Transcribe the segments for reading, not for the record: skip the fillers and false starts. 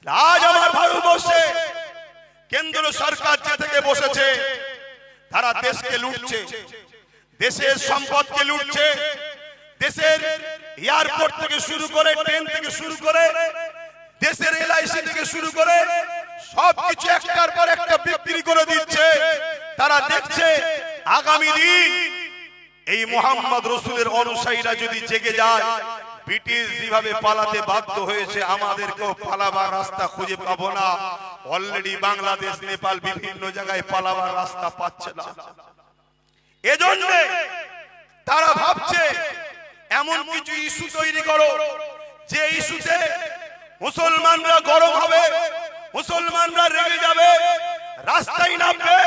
আজ আমার ভারতবর্ষে কেন্দ্র সরকার যে থেকে বসেছে, তারা দেশকে লুটছে, দেশের সম্পদকে লুটছে, দেশের এয়ারপোর্ট থেকে শুরু করে, ট্রেন থেকে শুরু করে, দেশের এলআইসি থেকে শুরু করে সবকিছু একটার পর একটা বিক্রি করে দিচ্ছে। তারা দেখছে আগামী দিন এই মোহাম্মদ রসুলের অনুসারীরা যদি জেগে যায়, ব্রিটিশ যেভাবে পালাতে বাধ্য হয়েছে, আমাদেরকেও পালাবার রাস্তা খুঁজে পাবো না। অলরেডি বাংলাদেশ, নেপাল বিভিন্ন জায়গায় পালাবার রাস্তা পাচ্ছে না। এজন্য তারা ভাবছে এমন কিছু ইস্যু তৈরি করো যে ইস্যুতে মুসলমানরা গরম হবে, মুসলমানরা রেগে যাবে, রাস্তায় নামবে,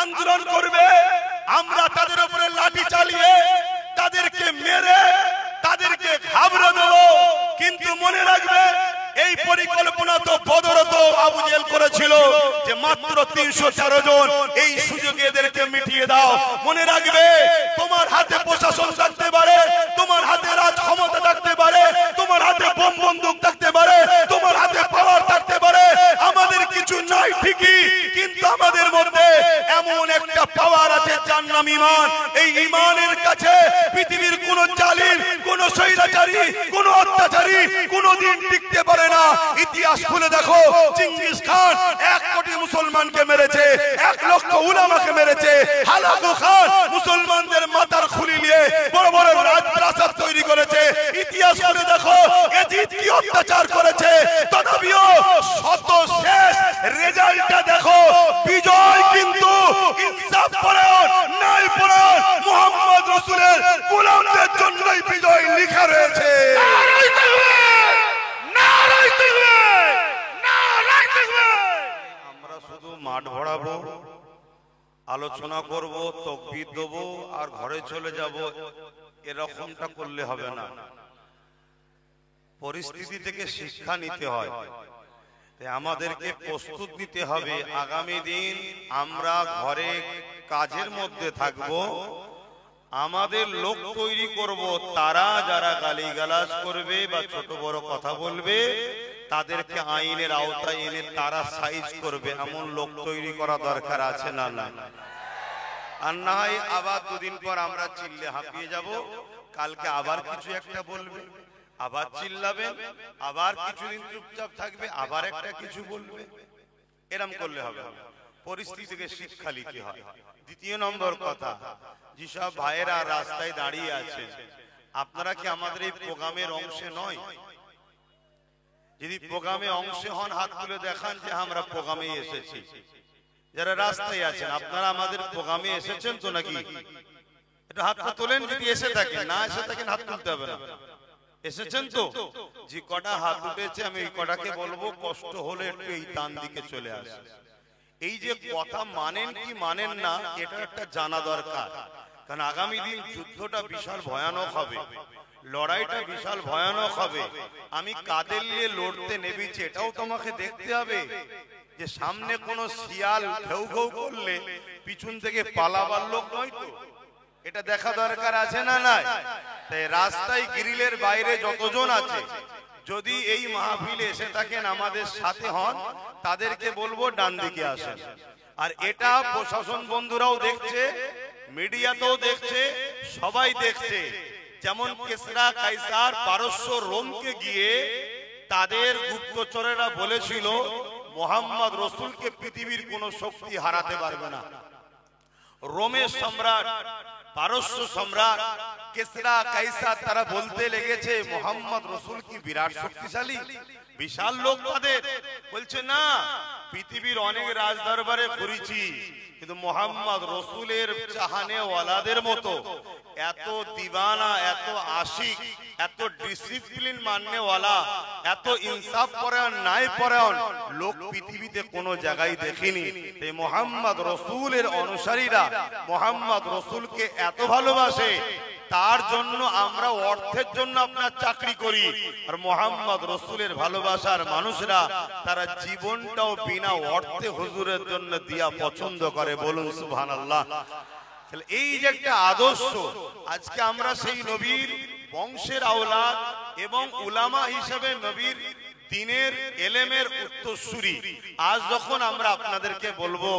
আন্দোলন করবে। আমরা তাদের উপরে লাঠি চালিয়ে তাদেরকে মেরে তাদেরকে ঘাবড়ে দেব। কিন্তু মনে রাখবে, এই পরিকল্পনা তো বদরত আবু জেহেল করেছিল যে মাত্র 314 জন, এই সুযোগে এদেরকে মিটিয়ে দাও। মনে রাখবে, তোমার হাতে প্রশাসন থাকতে পারে, তোমার হাতে রাজ ক্ষমতা থাকতে পারে, তোমার হাতে বোম বন্দুক থাকতে পারে, তোমার হাতে পাওয়ার থাকতে পারে, আমাদের কিছু নাই ঠিকই, কিন্তু আমাদের মধ্যে এমন একটা পাওয়ার আছে যার নাম ঈমান। এই ঈমানের কাছে পৃথিবীর কোন জালিম, কোন স্বৈরাচারী, কোন অত্যাচারী কোনদিন টিকতে পারে না। ইতিহাস খুলে দেখো, চেঙ্গিস খান 1 কোটি মুসলমানকে মেরেছে, 1 লক্ষ উলামাকে মেরেছে। হালাকু খান মুসলমানদের মাথার খুলি নিয়ে বড় বড় রাজপ্রাসাদ তৈরি করেছে। ইতিহাস খুলে দেখো, এজিদ কি অত্যাচার করেছে। তথাপিও শত শেষ রেজাল্টটা দেখো, বিজয় কিন্তু ইনসাফ পরায়ণ, ন্যায় পরায়ণ মুহাম্মদ রাসূলের গোলামদের জন্যই বিজয় লেখা রয়েছে। আমরা শুধু মাঠ ভরাবো, আলোচনা করব, তাকবীর দেবো আর ঘরে চলে যাব, এরকমটা করলে হবে না। পরিস্থিতি থেকে শিক্ষা নিতে হয়, আমাদেরকে প্রস্তুত নিতে হবে। আগামী দিন আমরা ঘরে কাজের মধ্যে থাকব, আমাদের লোক তৈরি করব, তারা যারা গালিগালাজ করবে বা ছোট বড় কথা বলবে তাদেরকে আইনের আওতায় এনে তারা সাইজ করবে, এমন লোক তৈরি করা দরকার আছে না? না, আর না হয় আবার 2 দিন পর আমরা চিল্লে হাঁপিয়ে যাব, কালকে আবার কিছু একটা বলবে, আবার চিল্লাবেন, আবার কিছুদিন চুপচাপ থাকবে, আবার একটা কিছু বলবে। এরকম করলে হবে। পরিস্থিতি থেকে শিক্ষা নিতে হয়। দ্বিতীয় নম্বর কথা, যেসব ভাইয়েরা রাস্তায় দাঁড়িয়ে আছে, আপনারা কি আমাদের এই প্রোগ্রামের অংশ নয়? যদি প্রোগ্রামে অংশ হন, হাত তুলে দেখান যে আমরা প্রোগ্রামে এসেছি। যারা রাস্তায় আছেন, আপনারা আমাদের প্রোগ্রামে এসেছেন তো নাকি? একটু হাতটা তোলেন যদি এসে থাকেন। না এসে থাকেন হাত তুলতে হবে না। এসেছেন তো? যে কটা হাত উঠেছে আমি এই কটাকে বলবো, কষ্ট হলে একটু এই ডান দিকে চলে আসে। এই যে কথা মানেন কি মানেন না, এটা একটা জানা দরকার। কারণ আগামী দিন যুদ্ধটা বিশাল ভয়ানক হবে, লড়াইটা বিশাল ভয়ানক হবে। আমি কাদের নিয়ে লড়তে নেমেছি এটাও তোমাকে দেখতে হবে, যে সামনে কোন শিয়াল ঘেউ ঘেউ করলে পিছন থেকে পালাবার লোক নয় তো, এটা দেখা দরকার আছে না? নাই? তাই রাস্তায় গ্রিলের বাইরে যতজন আছে, যদি এই মাহফিলে এসে থাকেন আমাদের সাথে হন, তাদেরকে বলবো ডান দিকে আসেন। আর এটা প্রশাসন বন্ধুরাও দেখছে, মিডিয়াতেও দেখছে, সবাই দেখছে। যেমন কিসরা, কাইসার, পারস্য, রোমকে গিয়ে তাদের গুপ্তচরেরা বলেছিল মুহাম্মদ রাসূলকে পৃথিবীর কোন শক্তি হারাতে পারবে না। রোমের সম্রাট, পারস্য সম্রাট, কিসরা, কাইসার তারা বলতে লেগেছে মুহাম্মদ রাসূল কি বিরাট শক্তিশালী, বিশাল লোক। তাদের বলছে না, পৃথিবীর অনেক রাজদরবারে ঘুরেছি, কিন্তু মুহাম্মদ রাসূলের চাহনে ওয়ালাদের মতো এত দিওয়ানা, এত আশিক, এত ডিসিপ্লিন মাননেওয়ালা, এত ইনসাফ পরায়ণ, ন্যায় পরায়ণ লোক পৃথিবীতে কোনো জায়গায় দেখিনি। এই মুহাম্মদ রাসূলের অনুসারীরা মুহাম্মদ রাসূলকে এত ভালোবাসে, তার জন্য আমরা অর্থের জন্য আপনার চাকরি করি, আর মুহাম্মদ রাসূলের ভালোবাসার মানুষরা তারা জীবনটাও বিনা অর্থে হুজুরের জন্য দিয়া পছন্দ করে। বলুন সুবহানাল্লাহ। এই যে একটা আদর্শ, আজকে আমরা সেই নবীর বংশের আওলাদ এবং উলামা হিসেবে নবীর দিনের এলেমের উত্তরসূরি। আজ যখন আমরা আপনাদেরকে বলবো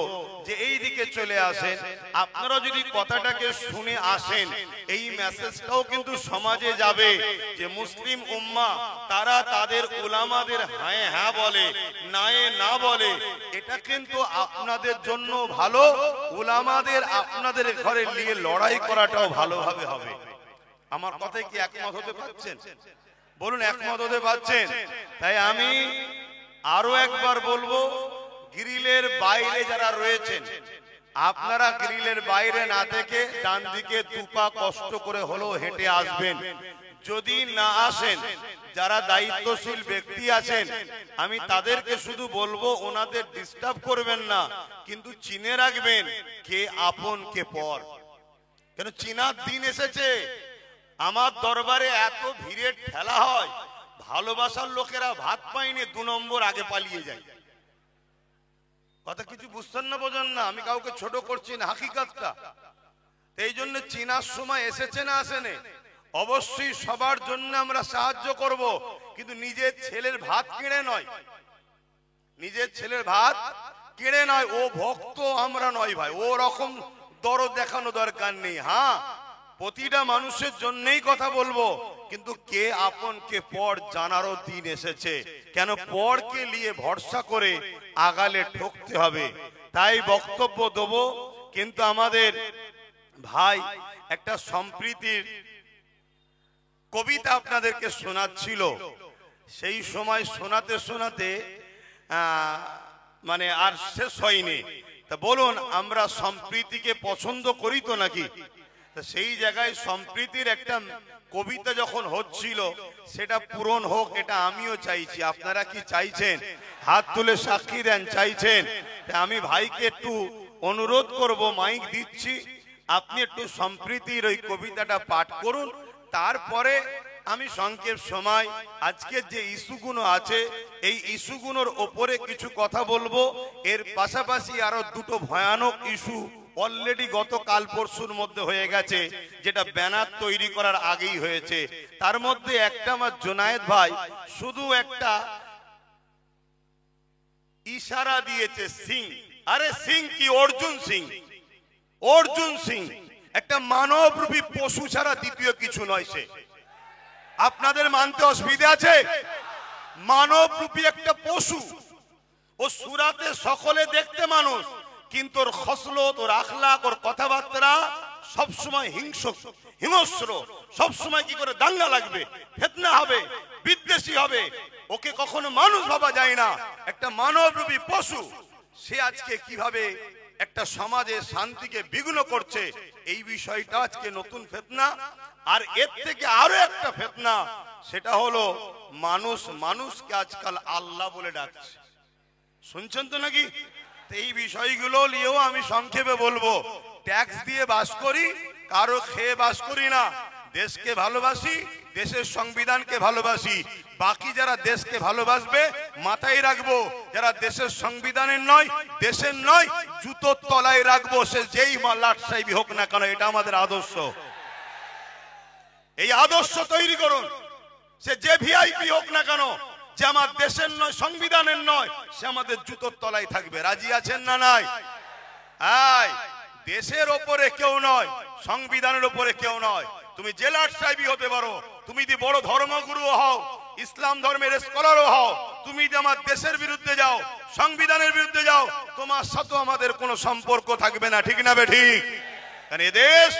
যে এই দিকে চলে আসেন, আপনারা যদি কথাটাকে শুনে আসেন, এই মেসেজটাও কিন্তু সমাজে যাবে যে মুসলিম উম্মাহ তারা তাদের উলামাদের হ্যাঁ হ্যাঁ বলে, নায়ে না বলে। এটা কিন্তু আপনাদের জন্য ভালো, উলামাদের আপনাদের ঘরে নিয়ে লড়াই করাটাও ভালোভাবে হবে। আমার কথায় কি একমত হতে পারছেন? বলুন, একমত হতে পারছেন? তাই আমি আরো একবার বলবো, গ্রিলের বাইরে যারা রয়েছেন, আপনারা গ্রিলের বাইরে না থেকে ডান দিকে দুপা কষ্ট করে হলেও হেঁটে আসবেন। যদি না আসেন, যারা দায়িত্বশীল ব্যক্তি আছেন, আমি তাদেরকে শুধু বলবো ওনাদের ডিস্টার্ব করবেন না, কিন্তু চিনে রাখবেন কে আপন কে পর। কেন চিনার দিন এসেছে। আমার দরবারে এত ভিড়ে ঠেলা হয়, ভালোবাসার লোকেরা ভাত পাইনি 2 নম্বর আগে পালিয়ে যায়। কথা কিছু বুঝছেন না, বোঝেন না? আমি কাউকে ছোট করছি না, হাকিকতটা। এই জন্য চিনার সময় এসেছে না আসেনি? অবশ্যই সবার জন্য আমরা সাহায্য করব, কিন্তু নিজের ছেলের ভাত কিনে নয়, নিজের ছেলের ভাত কিনে নয়। ও ভক্ত, আমরা নয় ভাই, ও রকম দরদ দেখানো দরকার নেই। হ্যাঁ, প্রতিটা মানুষের জন্যই কথা বলবো, কিন্তু কে আপন কে পর জানারও দিন এসেছে। কেন পরকে নিয়ে ভরসা করে আগালে ঠকতে হবে। তাই বক্তব্য দেব, কিন্তু আমাদের ভাই একটা সম্প্রীতির কবিতা আপনাদেরকে শোনাচ্ছিল। সেই সময় শোনাতে শোনাতে মানে আর শেষ হয়নি। তা বলুন, আমরা সম্প্রীতিকে পছন্দ করি তো নাকি? সেই জায়গায় সম্প্রীতির একটা কবিতা যখন হচ্ছিল, সেটা পূরণ হোক, এটা আমিও চাইছি। আপনারা কি চাইছেন? হাত তুলে সাক্ষী দেন, চাইছেন? আমি ভাইকে একটু অনুরোধ করব, মাইক দিচ্ছি, আপনি একটু সম্প্রীতির ওই কবিতাটা পাঠ করুন। তারপরে আমি সংক্ষেপ সময় আজকের যে ইস্যুগুলো আছে, এই ইস্যুগুলোর ওপরে কিছু কথা বলবো। এর পাশাপাশি আরো দুটো ভয়ানক ইস্যু অলরেডি গতকাল পরশুর মধ্যে হয়ে গেছে, যেটা ব্যানার তৈরি করার আগেই হয়েছে। তার মধ্যে একটা আমার জোনায়েদ ভাই শুধু একটা ইশারা দিয়েছে, সিং। আরে সিং কি? অর্জুন সিং। অর্জুন সিং একটা মানবরূপী পশু ছাড়া দ্বিতীয় কিছু নয় সে। আপনাদের মানতে অসুবিধা আছে? মানবরূপী একটা পশু। ও সুরাতে সকলে দেখতে মানুষ, কিন্তু ওর খসলত, ওর আখলাক, ওর কথাবার্তা সবসময় হিংস্র। সবসময় কি করে দাঙ্গা লাগবে, ফিতনা হবে, বিদ্বেষী হবে। ওকে কখনো মানুষ ভাবা যায় না, একটা মানবরূপী পশু। সে আজকে কিভাবে একটা সমাজে শান্তিকে বিঘ্ন করছে, এই বিষয়টা আজকে নতুন ফিতনা। আর এর থেকে আরো একটা ফিতনা, সেটা হলো মানুষ মানুষকে আজকাল আল্লাহ বলে ডাকছে। শুনছেন তো নাকি? এই বিষয়গুলো নিয়েও আমি সংক্ষেপে বলবো। ট্যাক্স দিয়ে বাস করি, কারো খেয়ে বাস করি না। দেশকে ভালোবাসি, দেশের সংবিধানকে ভালোবাসি। বাকি যারা দেশকে ভালোবাসবে মাথায় রাখবো, যারা দেশের সংবিধানের নয়, দেশের নয়, জুতোর তলায় রাখবো, সে যেই লাট সাহেবই হোক না কেন। এটা আমাদের আদর্শ। এই আদর্শ তৈরি করুন। সে যে ভিআইপি হোক না কেন, যে আমার দেশের নয়, সংবিধানের নয়, সে আমাদের জুতোর তলায় থাকবে। রাজি আছেন না নাই? দেশের ওপরে কেউ নয়, সংবিধানের ওপরে কেউ নয়। তুমি জেলার সাহেবই হতে পারো, তুমি যদি বড় ধর্মগুরু হও, ইসলাম ধর্মের স্কলারও হও, তুমি যদি আমার দেশের বিরুদ্ধে যাও, সংবিধানের বিরুদ্ধে যাও, তোমার সাথে আমাদের কোনো সম্পর্ক থাকবে না। ঠিক না বে ঠিক? কারণ এ দেশ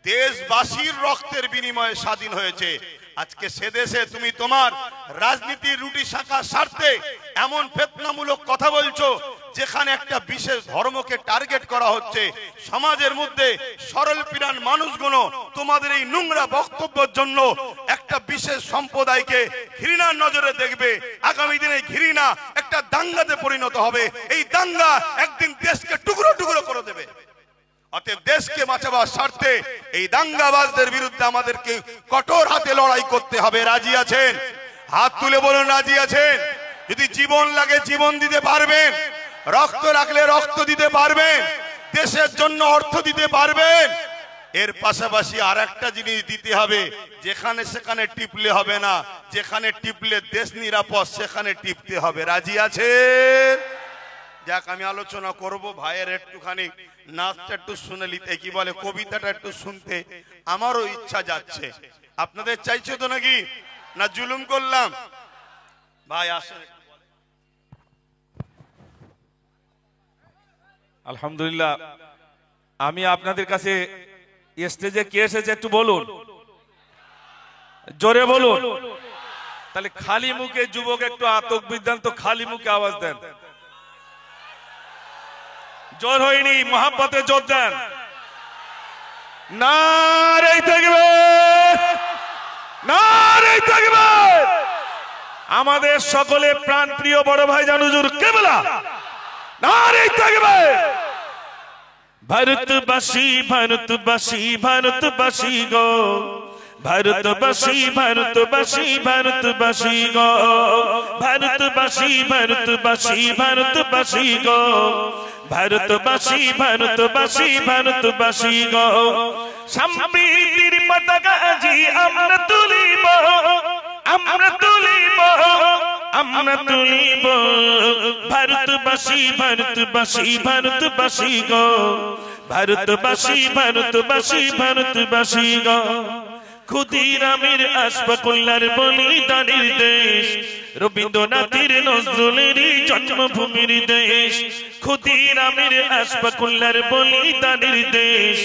দেশবাসীর রক্তের বিনিময়ে স্বাধীন হয়েছে। আজকে সে দেশে তুমি তোমার রাজনীতির রুটি শাখার স্বার্থে এমন ফিতনামূলক কথা বলছো, যেখানে একটা বিশেষ ধর্মকে টার্গেট করা হচ্ছে। সমাজের মধ্যে সরল পিরান মানুষগুলো তোমাদের এই নোংরা বক্তব্যের জন্য একটা বিশেষ সম্প্রদায়কে ঘৃণার নজরে দেখবে। আগামী দিনে ঘৃণা একটা দাঙ্গাতে পরিণত হবে। এই দাঙ্গা একদিন দেশকে টুকরো টুকরো করে দেবে। অতএব দেশকে বাঁচাবার স্বার্থে এই দাঙ্গাবাজদের বিরুদ্ধে আমাদেরকে কঠোর হাতে লড়াই করতে হবে। রাজি আছেন? হাত তুলে বলুন রাজি আছেন। যদি জীবন লাগে জীবন দিতে পারবেন, রক্ত রাখলে রক্ত দিতে পারবেন, দেশের জন্য অর্থ দিতে পারবেন, এর পাশাপাশি আর একটা জিনিস দিতে হবে, যেখানে সেখানে টিপলে হবে না, যেখানে টিপলে দেশ নিরাপদ সেখানে টিপতে হবে। রাজি আছেন? যাক, আমি আলোচনা করব, ভাইয়ের একটুখানি নাচটা একটু শুনে নিতে, কি বলে কবিতাটা একটু শুনতে আমারও ইচ্ছা যাচ্ছে। আপনাদের চাইছে তো নাকি, না জুলুম করলাম? ভাই আসেন। আলহামদুলিল্লাহ, আমি আপনাদের কাছে স্টেজে কে এসেছে একটু বলুন, জোরে বলুন। তাহলে খালি মুখে যুবক একটু আতক বিদ্যান তো, খালি মুখে আওয়াজ দেন। জোর হয়নি, মহাব্বতে জোর দেন। নারে তাকবীর, নারে তাকবীর। আমাদের সকলে প্রাণ প্রিয় বড় ভাই জান হুজুর কেবলা, নারে তাকবীর। ভারতবাসী ভারতবাসী ভারতবাসী গো, ভারতবাসী ভারতবাসী ভারতবাসী গো, ভারতবাসী ভারতবাসী ভারতবাসী গো, ভারতবাসী ভারতবাসী ভারতবাসী গো। সম্প্রীতির পতাকা আজি আমরা তুলিব, আমরা তুলিব, আমরা তুলিব। ভারতবাসী ভারতবাসী ভারতবাসী গো, ভারতবাসী ভারতবাসী ভারতবাসী গো। ক্ষুদিরামের আশফাকুল্লাহর বলিদানের দেশ, রবীন্দ্রনাথের নজরুলেরই জন্মভূমির দেশ। ক্ষুদিরামের আশফাকুল্লাহর বলিদানের দেশ,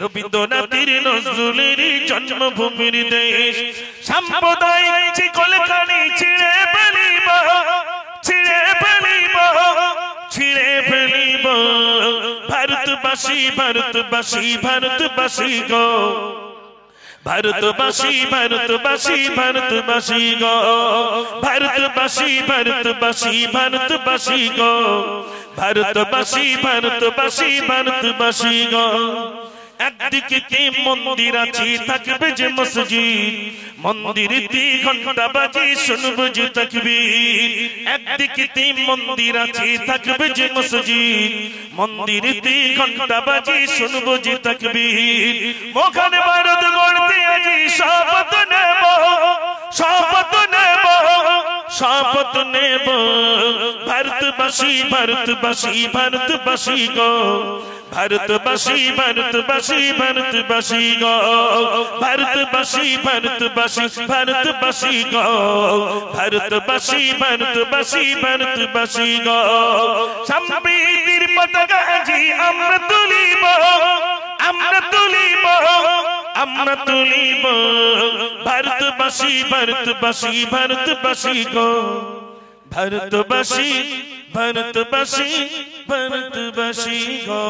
রবীন্দ্রনাথের নজরুলেরই জন্মভূমির দেশ। সাম্প্রদায়িক শিকলখানি ছিঁড়ে ফেলিব, ছিঁড়ে ফেলিব, ছিঁড়ে ফেলিব। ভারতবাসী ভারতবাসী ভারতবাসী গো, ভারতবাসী ভারতবাসী ভারতবাসী গো, ভারতবাসী ভারতবাসী ভারতবাসী গো, ভারতবাসী ভারতবাসী ভারতবাসী গো। একদিকে মন্দির আছে থাকবে যে মসজিদ, মন্দিরেতে ঘন্টা বাজে শুনবো যে তাকবীর। একদিকে মন্দির আছে থাকবে যে মসজিদ, মন্দিরেতে ঘন্টা বাজে শুনবো যে তাকবীর। মোখানে ভারত গড়তে আজি শপথ নেব, শপথ নেব, শপথ নেব। ভারতবাসী ভারতবাসী ভারতবাসী গো, ভারতবাসী ভারতবাসী ভারতবাসী গো, ভারতবাসী ভারতবাসী ভারতবাসী গো, ভারতবাসী ভারতবাসী ভারতবাসী গো। সম্প্রীতির পতাকা আজি আমরা তুলিব, আমরা তুলিব, আমরা তুলিব। ভারতবাসী ভারতবাসী ভারতবাসী গো, ভারতবাসী ভারতবাসী ভারতবাসী গো।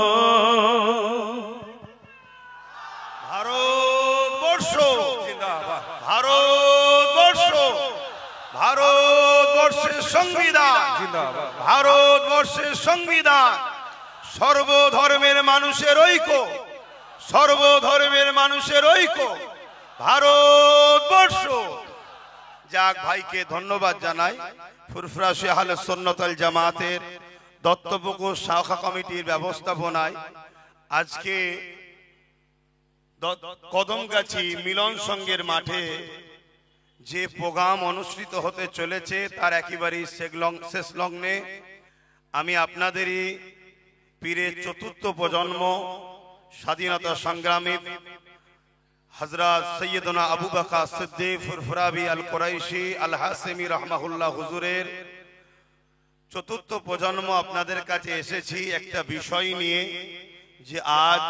ভারতবর্ষ জিন্দাবাদ, ভারতবর্ষ, ভারতবর্ষের সংবিধান জিন্দাবাদ, ভারতবর্ষের সংবিধান। সর্বধর্মের মানুষের ঐক্য, সর্বধর্মের মানুষের ঐক্য ভারতবর্ষ। যাক, ভাইকে ধন্যবাদ জানাই। ফুরফুরা আহলে সুন্নাত ওয়াল জামাতের দত্তপুকুর শাখা কমিটির ব্যবস্থাপনায় আজকে কদমগাছি মিলন সংঘের মাঠে যে প্রোগ্রাম অনুষ্ঠিত হতে চলেছে তার একেবারেই শেষ লগ্নে আমি আপনাদেরই পীরের চতুর্থ প্রজন্ম স্বাধীনতা সংগ্রামী হযরত সৈয়দনা আবু বকর সিদ্দিক ফুরফুরাবি আল কুরাইশি আল হাসেমি রাহমাহুল্লাহ হুজুরের চতুর্থ প্রজন্ম আপনাদের কাছে এসেছি একটা বিষয় নিয়ে, যে আজ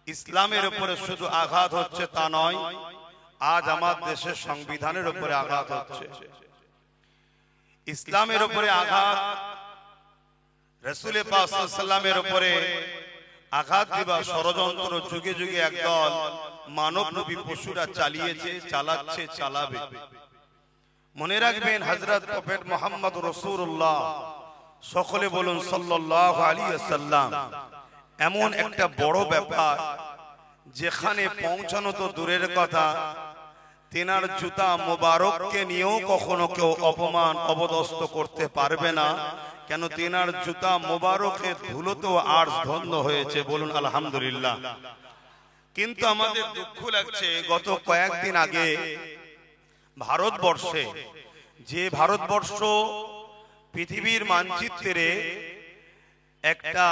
ইসলামের উপরে শুধু আঘাত হচ্ছে তা নয়, আজ আমার দেশের সংবিধানের উপরে আঘাত হচ্ছে। ইসলামের উপরে আঘাত, রাসূল পাক সাল্লাল্লাহু আলাইহি ওয়াসাল্লামের উপরে আঘাত দিবা ষড়যন্ত্র যুগে যুগে একদল মানবরূপী পশুরা চালিয়েছে, চালাচ্ছে, চালাবে। মনে রাখবেন হযরত প্রফেট মুহাম্মদ রাসূলুল্লাহ, সকলে বলুন সাল্লাল্লাহু আলাইহি ওয়াসাল্লাম, এমন একটা বড় ব্যাপার যেখানে পৌঁছানো তো দূরের কথা, তেনার জুতা মোবারককে নিয়েও কখনো কেউ অপমান অবদস্ত করতে পারবে না। কেন? তেনার জুতা মোবারকের ধুলোতেও আরশ ধন্য হয়েছে। বলুন আলহামদুলিল্লাহ। কিন্তু আমাদের দুঃখ লাগছে গত কয়েকদিন আগে ভারতবর্ষে, যে ভারতবর্ষ পৃথিবীর মানচিত্রে একটা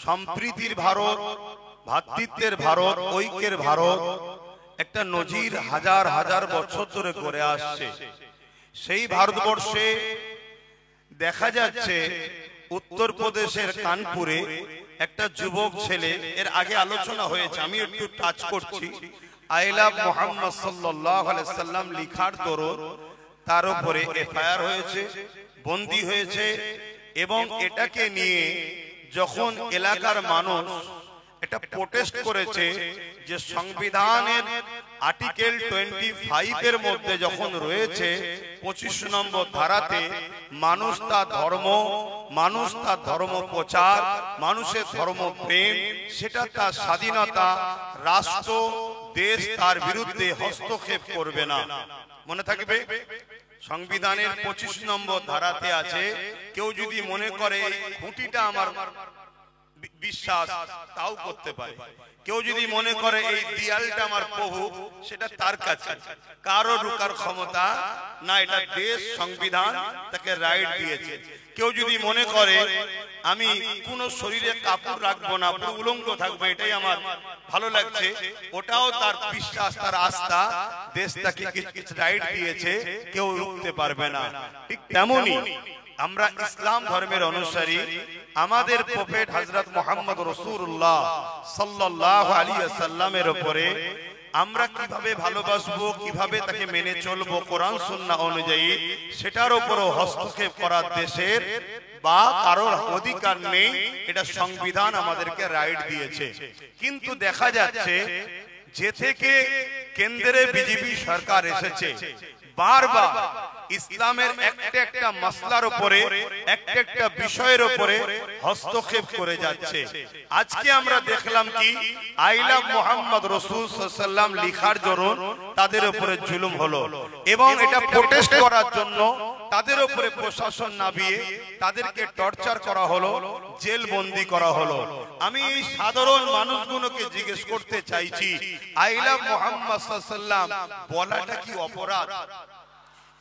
সম্প্রীতির ভারত, ভ্রাতৃত্বের ভারত, ঐক্যের ভারত, একটা নজির হাজার হাজার বছর ধরে করে আসছে, সেই ভারতবর্ষে দেখা যাচ্ছে উত্তরপ্রদেশের কানপুরে একটা যুবক ছেলে, এর আগে আলোচনা হয়েছে, আমি একটু টাচ করছি, আই লাভ মুহাম্মদ সাল্লাল্লাহু আলাইহি সাল্লাম লিখার দরুন তার উপরে এফআইআর হয়েছে, বন্দী হয়েছে। এবং এটাকে নিয়ে যখন এলাকার মানুষ এটা প্রোটেস্ট করেছে যে সংবিধানের আর্টিকেল 25 এর মধ্যে যখন রয়েছে 25 নম্বর ধারাতে মানুষ তার ধর্ম, মানুষ তার ধর্ম প্রচার, মানুষের ধর্ম প্রেম, সেটা তার স্বাধীনতা, রাষ্ট্র দেশ তার বিরুদ্ধে হস্তক্ষেপ করবে না। মনে থাকবে সংবিধানের 25 নম্বর ধারাতে আছে, কেউ যদি মনে করে খুঁটিটা আমার বিশ্বাস, তাও করতে পারে। কেউ যদি মনে করে এই দেয়ালটা আমার প্রভু, সেটা তার কাছে, কারো রুকার ক্ষমতা না, এটা দেশ সংবিধান তাকে রাইট দিয়েছে। কেউ যদি মনে করে আমি কোন শরীরে কাপড় রাখবো না, উলঙ্গ থাকবো, এটাই আমার ভালো লাগছে, ওটাও তার বিশ্বাস, তার আস্থা, দেশ তাকে কিছু রাইট দিয়েছে, কেউ রুখতে পারবে না। ঠিক তেমনি আমরা ইসলাম ধর্মের অনুসারী, আমাদের প্রফেট হযরত মুহাম্মদ রাসূলুল্লাহ সাল্লাল্লাহু আলাইহি ওয়াসাল্লামের উপরে আমরা কিভাবে ভালোবাসবো, কিভাবে তাকে মেনে চলবো কোরআন সুন্নাহ অনুযায়ী, সেটার উপরও হস্তক্ষেপ করার দেশের বা কারোর অধিকার নেই, এটা সংবিধান আমাদেরকে রাইট দিয়েছে। কিন্তু দেখা যাচ্ছে যে থেকে কেন্দ্রে বিজেপি সরকার এসেছে, বারবার ইসলামের একটা একটা মাসলার উপরে, একটা একটা বিষয়ের উপরে হস্তক্ষেপ করে যাচ্ছে। আজকে আমরা দেখলাম কি আই লাভ মুহাম্মদ রাসূল সাল্লাল্লাহু আলাইহি ওয়াসাল্লাম লিখার দরুন তাদের উপরে জুলুম হলো, এবং এটা প্রোটেস্ট করার জন্য তাদের উপরে প্রশাসন নামিয়ে তাদেরকে টর্চার করা হলো, জেল বন্দি করা হলো। আমি এই সাধারণ মানুষগুলোকে জিজ্ঞেস করতে চাইছি, আই লাভ মুহাম্মদ সাল্লাল্লাহু আলাইহি ওয়াসাল্লাম বলাটা কি অপরাধ?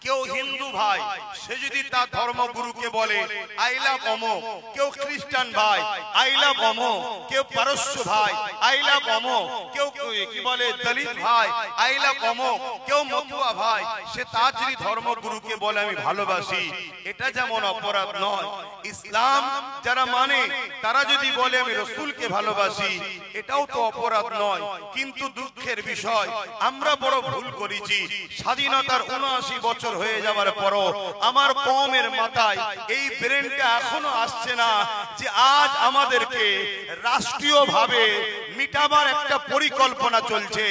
কেউ হিন্দু ভাই, সে যদি তার ধর্মগুরুকে বলে আই লাভ অমুক, কেউ খ্রিস্টান ভাই আই লাভ অমুক, কেউ পারস্য ভাই আই লাভ অমুক, কেউ কি বলে দলিত ভাই আই লাভ অমুক, কেউ মতুয়া ভাই, সে তার যদি ধর্মগুরুকে বলে আমি ভালোবাসি, এটা যেমন অপরাধ নয়, ইসলাম যারা মানে তারা যদি বলে আমি রাসূলকে ভালোবাসি, এটাও তো অপরাধ নয়। কিন্তু দুঃখের বিষয়, আমরা বড় ভুল করেছি। স্বাধীনতার ৭৯ বছর হয়ে যাওয়ার পরও আমার কওমের মাথায় এই ব্রেনটা এখনো আসছে না যে আজ আমাদেরকে রাষ্ট্রীয়ভাবে মিটাবার একটা পরিকল্পনা চলছে,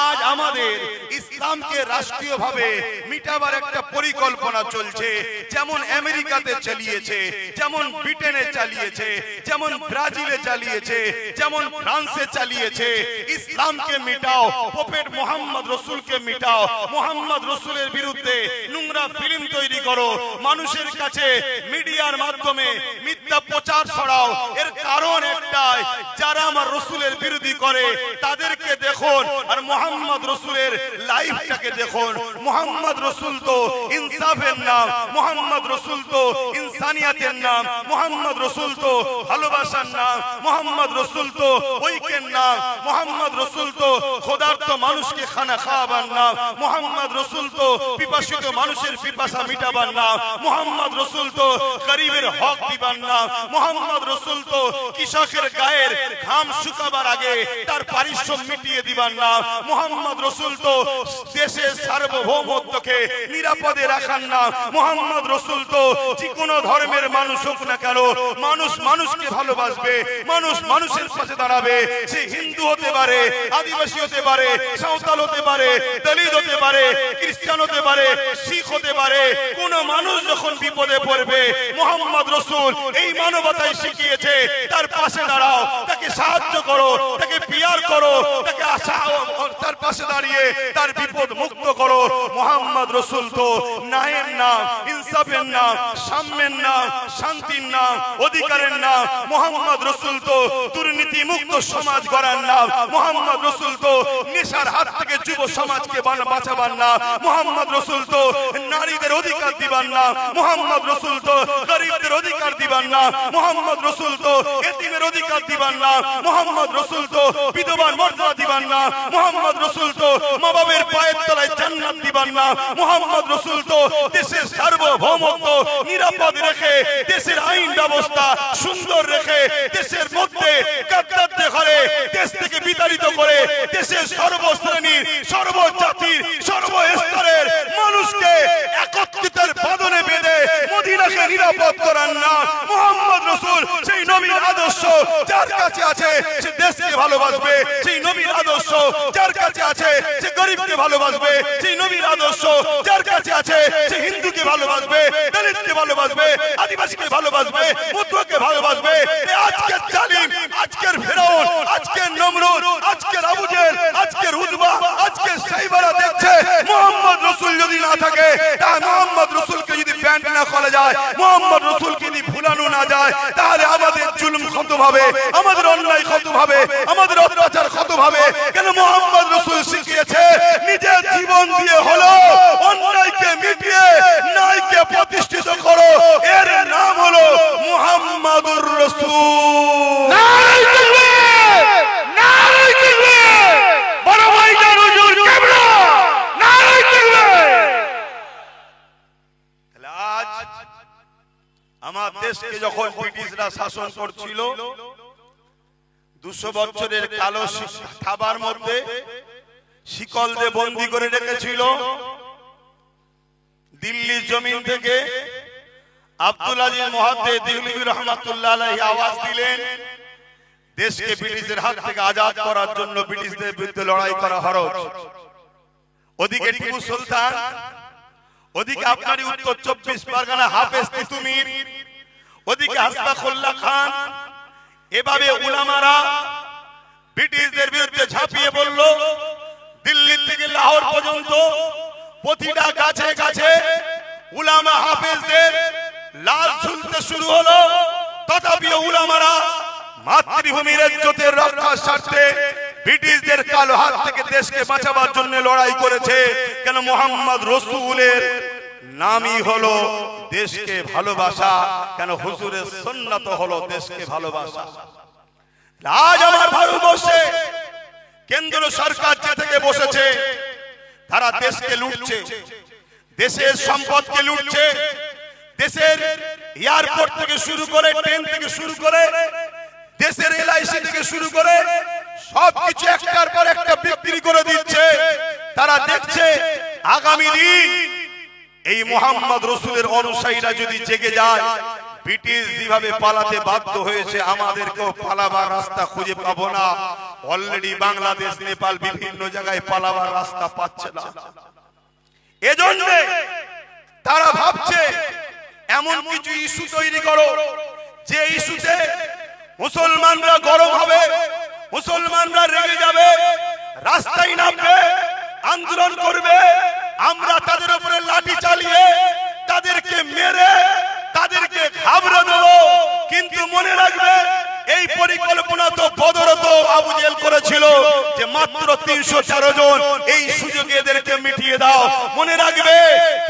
আজ আমাদের ইসলামকে রাষ্ট্রীয়ভাবে মিটাবার একটা পরিকল্পনা চলছে। যেমন আমেরিকাতে চালিয়েছে, যেমন ব্রিটেনে চালিয়েছে, যেমন ব্রাজিলে চালিয়েছে, যেমন ফ্রান্সে চালিয়েছে। ইসলামকে মিটাও, প্রফেট মুহাম্মদ রাসূলকে মিটাও, মুহাম্মদ রাসূলের বিরুদ্ধে নোংরা ফিল্ম তৈরি করো, মানুষের কাছে মিডিয়ার মাধ্যমে মিথ্যা প্রচার ছড়াও। এর কারণ একটাই, যারা আমার রাসূলের বিরোধী করে তাদেরকে দেখুন, আর মুহাম্মদ রাসূলের লাইফটাকে দেখুন। মুহাম্মদ রাসূল তো ইনসাফের নাম, মুহাম্মদ রাসূল তো ইনসানিয়াতের নাম, মুহাম্মদ রাসূল তো ভালোবাসার নাম, মুহাম্মদ রাসূল তো ঐক্যের নাম, মুহাম্মদ রাসূল তো খোদার্থ মানুষকে খানা খাওয়াবার নাম, মুহাম্মদ রাসূল তো পিপাসিত মানুষের পিপাসা মিটাবার নাম, মুহাম্মদ রাসূল তো গরিবের হক দিবার নাম, মুহাম্মদ রাসূল তো কৃষকের গায়ের ঘাম শুকাবার আগে তার পারিশ্রম মিটিয়ে দিবার নাম, মুহাম্মদ রাসূল তো দেশের সার্বভৌমত্বকে নিরাপদে রাখার নাম, মুহাম্মদ রাসূল তো যে কোনো ধর্মের মানুষ হোক না কেন, মানুষ মানুষকে ভালোবাসবে, মানুষ মানুষের পাশে দাঁড়াবে। সে হিন্দু হতে পারে, আদিবাসী হতে পারে, সাঁওতাল হতে পারে, দলিত হতে পারে, খ্রিস্টান হতে পারে, শিখ হতে পারে। কোন মানুষ যখন বিপদে পড়বে, মুহাম্মদ রাসূল এই মানবতাই শিখিয়েছে, তার পাশে দাঁড়াও, তাকে সাহায্য করো, তাকে পিয়ার করো, তাকে তার পাশে দাঁড়িয়ে তার বিপদ মুক্ত করো। মুহাম্মদ রাসূল তো নায়ের নাম, ইনসাফের নাম, সাম্যের নাম, শান্তির নাম, অধিকারের নাম। মুহাম্মদ রাসূল তো দুর্নীতি মুক্ত সমাজ গড়ার নাম। মুহাম্মদ রাসূল তো নেশার হাত থেকে যুব সমাজকে বাঁচাবার নাম। মুহাম্মদ রাসূল তো নারীদের অধিকার দিবার নাম। মুহাম্মদ রাসূল তো গরিবদের অধিকার দিবার নাম। মুহাম্মদ রাসূল তো এতিমের অধিকার দিবার নাম। মুহাম্মদ রাসূল তো বিধবার মর্যাদা দিবার নাম। মুহাম্মদ রাসূল তো মা বাবার পায়ের তলায় জান্নাত দিবার নাম। মুহাম্মদ রাসূল তো দেশের সার্বভৌমত্ব নিরাপদ রেখে, দেশের আইন ব্যবস্থা সুন্দর রেখে, দেশের মধ্যে গাদ্দারদের ঘরে দেশ থেকে বিতাড়িত করে দেশের সর্বশ্রেণীর, সর্বজাতির, সর্বস্তরের মানুষকে একত্রিতের বাঁধনে বেঁধে মদিনাকে নিরাপদ করার নাম মুহাম্মদ রাসূল। সেই নবীর আদর্শ যার কাছে আছে সে দেশকে ভালোবাসবে। সেই নবীর আদর্শ যার কাছে আছে সে গরিবকে ভালোবাসবে। সেই নবীর আদর্শ যার কাছে আছে সে হিন্দুকে ভালোবাসবে, দলিতকে ভালোবাসবে, আদিবাসীকে ভালোবাসবে, মুদ্রাকে ভালোবাসবে। আজকের জালিম, আজকের ফেরাউন, আজকের নমরুদ, আজকের আবু জেহেল, আজকের উতবা, আজকের সাইবারা দেখছে মুহাম্মদ রাসূল যদি না থাকে, তা মুহাম্মদ রাসূলকে যদি প্যান্ট না খোলা যায়, মুহাম্মদ রাসূলকে যদি ভুলানো না যায়, তাহলে আমাদের জুলুম কত হবে, আমাদের অন্যায় কত হবে, আমাদের অত্যাচার কত হবে। কেন মুহাম্মদ রাসূল শিখিয়েছে নিজের জীবন দিয়ে হলো অন্যায়কে মিটিয়ে ন্যায়কে প্রতিষ্ঠিত করো। এর নাম হলো মুহাম্মাদুর রাসূল। নারে তাকবীর, নারে তাকবীর, বড় ভাইজান হুজুর কিবলা, নারে তাকবীর। আজ আমার দেশকে যখন ব্রিটিশরা শাসন করছিল, 200 বছরের কালো থাবার মধ্যে শিকল দিয়ে বন্দী করে রেখেছিল। দিল্লির জমিন থেকে আব্দুল আজিজ মুহাদ্দিস দিহলভী রাহমাতুল্লাহ আলাইহি আওয়াজ দিলেন, দেশকে ব্রিটিশদের হাত থেকে আজাদ করার জন্য ব্রিটিশদের বিরুদ্ধে লড়াই করা ফরজ। ওদিকে টিপু সুলতান, ওদিকে আপনারই উত্তর 24 পরগনা হাফেজ তিতুমির, ওদিকে হাসনাখুল্লাহ খান। এভাবে উলামারা ব্রিটিশদের বিরুদ্ধে ঝাঁপিয়ে পড়ল। দিল্লি থেকে লাহোর পর্যন্ত প্রতিটা গাছে গাছে উলামা হাফেজদের লাশ ঝুলতে শুরু হলো। তথাপিও উলামারা মাতৃভূমির ইজ্জতের রক্ষার স্বার্থে ব্রিটিশদের কালো হাত থেকে দেশকে বাঁচাবার জন্য লড়াই করেছে। কেন মুহাম্মদ রাসূলের নামই হলো দেশকে ভালোবাসা। কেন হুজুরের সুন্নাত হলো দেশকে ভালোবাসা। আজ আমার ভারতবর্ষে কেন্দ্র সরকার যে থেকে বসেছে, তারা দেশকে লুটছে, দেশের সম্পদকে লুটছে। দেশের এয়ারপোর্ট থেকে শুরু করে, ট্রেন থেকে শুরু করে, দেশের এলআইসি থেকে শুরু করে সবকিছু একটার পর একটা বিক্রি করে দিচ্ছে। তারা দেখছে আগামী দিন এই মুহাম্মদ রাসূলের অনুসারীরা যদি জেগে যায়, ব্রিটিশ যেভাবে পালাতে বাধ্য হয়েছে, আমাদেরকেও পালাবার রাস্তা খুঁজে পাবো না। অলরেডি বাংলাদেশ, নেপাল বিভিন্ন জায়গায় পালাবার রাস্তা পাচ্ছে না। এজন্য তারা ভাবছে এমন কিছু ইস্যু তৈরি করো যে ইস্যুতে মুসলমানরা গরম হবে, মুসলমানরা রেগে যাবে, রাস্তায় নামবে, আন্দোলন করবে। আমরা তাদের উপরে লাঠি চালিয়ে তাদেরকে মেরে তাদেরকে ঘাবড়ে দেব। কিন্তু মনে রাখবে, এই পরিকল্পনা তো বদরত আবু জেহেল করেছিল যে মাত্র 313 জন, এই সুযোগে এদেরকে মিটিয়ে দাও। মনে রাখবে,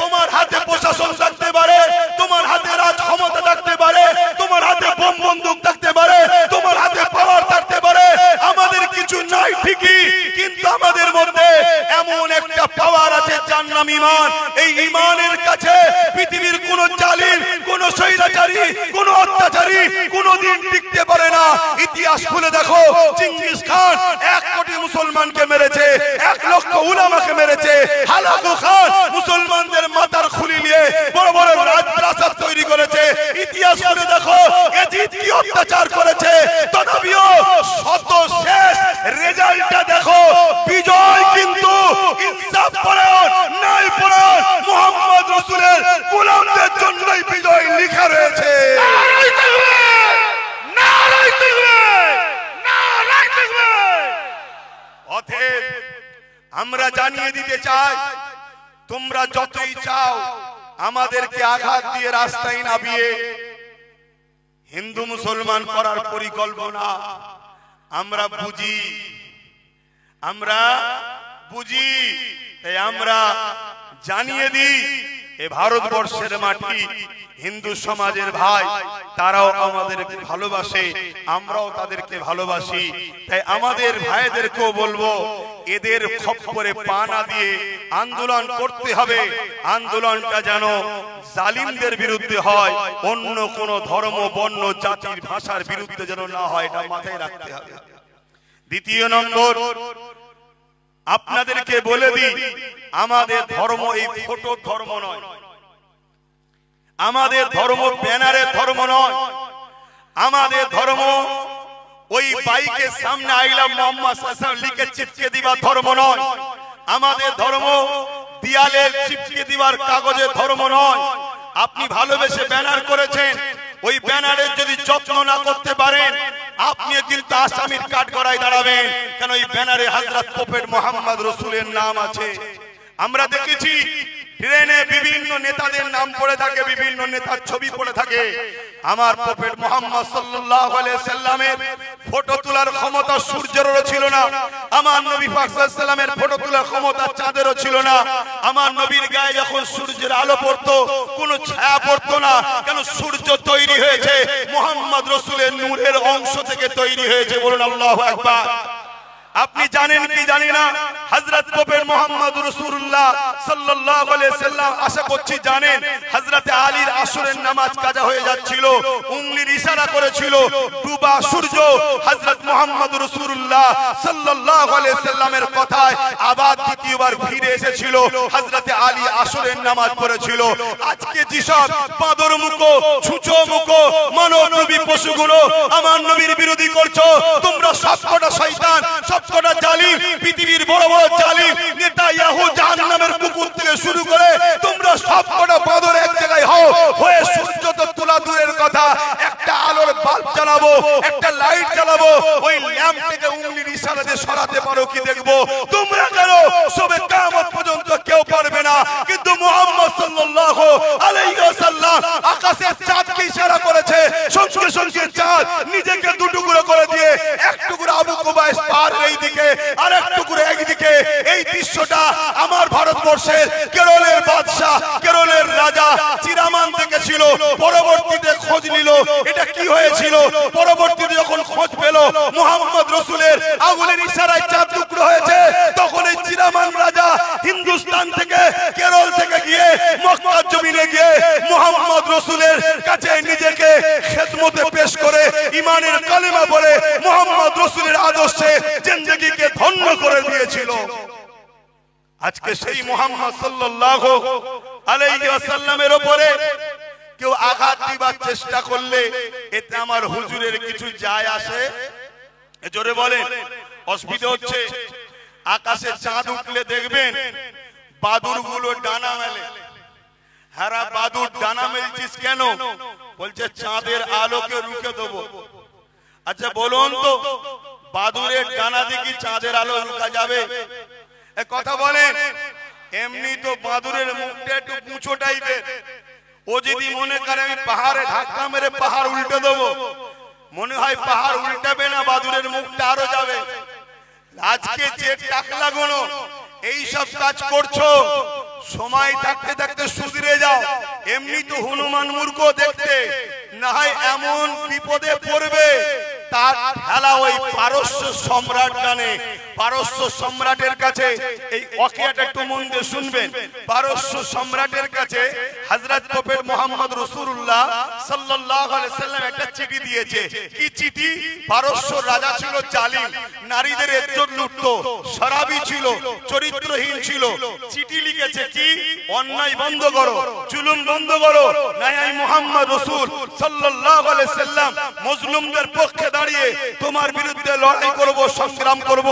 তোমার হাতে প্রশাসন থাকতে পারে, তোমার হাতে রাজ ক্ষমতা থাকতে পারে, তোমার হাতে বোম বন্দুক থাকতে পারে, তোমার হাতে পাওয়ার থাকতে পারে, আমাদের কিছু নাই ঠিকই, কিন্তু আমাদের মধ্যে এমন একটা পাওয়ার আছে যার নাম ঈমান। এই ঈমানের কাছে পৃথিবীর কোন জালিম, কোন স্বৈরাচারী, কোন অত্যাচারী কোনদিন টিকতে পারে না। ইতিহাস খুলে দেখো, চেঙ্গিস খান 1 কোটি মুসলমানকে মেরেছে, 1 লক্ষ উলামাকে মেরেছে। হালাকু খান মুসলমানদের মাথার খুলি নিয়ে বড় বড় রাজপ্রাসাদ তৈরি করেছে। ইতিহাস খুলে দেখো, এজিদ কি অত্যাচার করেছে। তথাপিও শত শেষ রেজাল্টটা দেখো, বিজয় কিন্তু ইনসাফ পরায়ণ, ন্যায় পরায়ণ মুহাম্মদ রাসূলের গোলামদের জন্যই বিজয় লেখা রয়েছে। নারায়ে তাকবীর, নারায়ে তাকবীর, নারায়ে তাকবীর। অতএব আমরা জানিয়ে দিতে চাই, তোমরা যতই চাও আমাদেরকে আঘাত দিয়ে রাস্তায় নামিয়ে হিন্দু মুসলমান করার পরিকল্পনা আমরা বুঝি তাই আমরা জানিয়ে দিই এ ভারতবর্ষের মাটি হিন্দু সমাজের ভাই, তারাও আমাদেরকে ভালোবাসে, আমরাও তাদেরকে ভালোবাসি। তাই আমাদের ভাইদেরকেও বলবো এদের খপ্পরে পা না দিয়ে আন্দোলন করতে হবে। আন্দোলনটা যেন জালিমদের বিরুদ্ধে হয়, অন্য কোন ধর্ম, বর্ণ, জাতির, ভাষার বিরুদ্ধে যেন না হয়, এটা মাথায় রাখতে হবে। দ্বিতীয় নম্বর, আপনাদেরকে বলে দিই, আমাদের ধর্ম এই ফটো ধর্ম নয়, আমাদের ধর্ম ব্যানারের ধর্ম নয়, আমাদের ধর্ম ওই বাইকের সামনে আই লাভ মোহাম্মদ সাল্লাল্লাহু আলাইহি ওয়াসাল্লাম লিখে চিপকে দিবার ধর্ম নয়, আমাদের ধর্ম দেয়ালে চিপকে দিবার কাগজের ধর্ম নয়। আপনি ভালোবেসে ব্যানার করেছেন, ওই ব্যানারের যদি যত্ন না করতে পারেন আপনি কিন্তু আসামির কাঠগড়ায় দাঁড়াবেন, কারণ ওই ব্যানারে হযরত প্রফেট মুহাম্মদ রাসূলের নাম আছে। আমরা দেখেছি ট্রেনে বিভিন্ন নেতাদের নাম পড়ে থাকে, বিভিন্ন নেতার ছবি পড়ে থাকে। আমার প্রফেট মুহাম্মদ সাল্লাল্লাহু আলাইহি সাল্লামের ফটো তোলার ক্ষমতা সূর্যেরও ছিল না, আমার নবী পাক সাল্লাল্লাহু আলাইহি সাল্লামের ফটো তোলার ক্ষমতা চাঁদেরও ছিল না। আমার নবীর গায়ে যখন সূর্যের আলো পড়তো কোনো ছায়া পড়তো না, কেন সূর্য তৈরি হয়েছে মুহাম্মদ রাসূলের নূরের অংশ থেকে তৈরি হয়েছে। বলুন আল্লাহু আকবার। আপনি জানেন কি জানি না, হযরত প্রফেট মুহাম্মদ রাসূলুল্লাহ সাল্লাল্লাহু আলাইহি সাল্লাম, আশা করছি জানেন, হযরতে আলীর আসরের নামাজ কাজা হয়ে যাচ্ছিল, উংলির ইশারা করেছিল, ডুবা সূর্য হযরত মুহাম্মদ রাসূলুল্লাহ সাল্লাল্লাহু আলাইহি সাল্লামের কথায় আবার দ্বিতীয়বার ফিরে এসেছিল, হযরতে আলী আসরের নামাজ পড়েছিল। আজকে যেসব বাঁদর মুখো, ছুঁচো মুখো মানব নবী পশুগুলো আমার নবীর বিরোধী করছো, তোমরা সবকটা শয়তান, সবকটা জালিম, পৃথিবীর বড় বড় জালিম নেতা ইয়াহু জাহান্নামের কুকুর থেকে শুরু করে তোমরা সবকটা বাঁদর এক জায়গায় হয়ে সূর্য তো তোলা দূরের কথা, একটা আলোর বাল্ব জ্বালাবো, একটা লাইট জ্বালাবো, ওই ল্যাম্প থেকে উংলির ইশারা দিয়ে সরাতে পারো কি দেখবো। তোমরা কেন সবে কিয়ামত পর্যন্ত কেউ পারবে না, কিন্তু মুহাম্মদ সাল্লাল্লাহু আলাইহি ওয়াসাল্লাম আকাশের চাঁদকে ইশারা করেছে, সঙ্গে সঙ্গে চাঁদ নিজেকে দুটুকরো করে দিয়ে এক টুকরো আবু কুবাইস পার এইদিকে আর এক টুকরো একদিকে। এই দৃশ্যটা আমার ভারতবর্ষের কেরলের বাদশা, কেরলের রাজা চিরামান দেখেছিল, পরবর্তীতে খোঁজ নিল এটা কি হয়েছিল। পরবর্তীতে যখন খোঁজ পেল মুহাম্মদ রাসূলের আঙ্গুলের ইশারায় চাঁদ টুকরো হয়েছে, তখন এই চিরামান রাজা হিন্দুস্তান থেকে, কেরল থেকে গিয়ে মক্কার জমিনে গিয়ে মুহাম্মদ রাসূলের কাছে নিজেকে খেদমতে পেশ করে ঈমানের কালেমা বলে মুহাম্মদ রাসূলের আদর্শে জিন্দেগিকে ধন্য করে দিয়েছিল। আজকে সেই মুহাম্মদ সাল্লাল্লাহু আলাইহি ওয়াসাল্লামের উপরে কেউ আঘাত দিবার চেষ্টা করলে এতে আমার হুজুরের কিছু যায় আসে? জোরে বলেন। অসুবিধা হচ্ছে, আকাশে চাঁদ উঠলে দেখবেন বাদুর গুলো ডানা মেলে। হারা বাদুর ডানা মেলছিস কেন? বলছে চাঁদের আলোকে রুখে দেবো। আচ্ছা বলুন তো, বাদুরের ডানা দিয়ে কি চাঁদের আলো রুখা যাবে? কথা বলেন। এমনি তো বাদুরের মুখটা একটু পুঁচো টাইপের, ও যদি মনে করে আমি পাহাড়ে ধাক্কা মেরে পাহাড় উল্টে দেবো, মনে হয় পাহাড় উল্টাবে না, বাদুরের মুখটা আরো যাবে। আজকে যে টাকলা গুলো এই সব কাজ করছো, সময় থাকতে থাকতে সুধরে যাও। এমনি তো হনুমান মূর্খ দেখতে, না হয় এমন বিপদে পড়বে তার খেলা ওই পারস্য সম্রাট জানে। পারস্য সম্রাটের কাছে এই ওয়াকিয়াটা একটু মন দিয়ে শুনবেন। পারস্য সম্রাটের কাছে হযরত প্রফেট মুহাম্মদ রাসূলুল্লাহ সাল্লাল্লাহু আলাইহি সাল্লাম একটা চিঠি দিয়েছে। কি চিঠি? পারস্য রাজা ছিল জালিম, নারীদের ইজ্জত লুটতো, শরাবী ছিল, চরিত্রহীন ছিল। চিঠি লিখেছে কি? অন্যায় বন্ধ করো, জুলুম বন্ধ করো, নাই আমি মুহাম্মদ রাসূল সাল্লাল্লাহু আলাইহি সাল্লাম মজলুমদের পক্ষে দাঁড়িয়ে তোমার বিরুদ্ধে লড়াই করব, সংগ্রাম করব,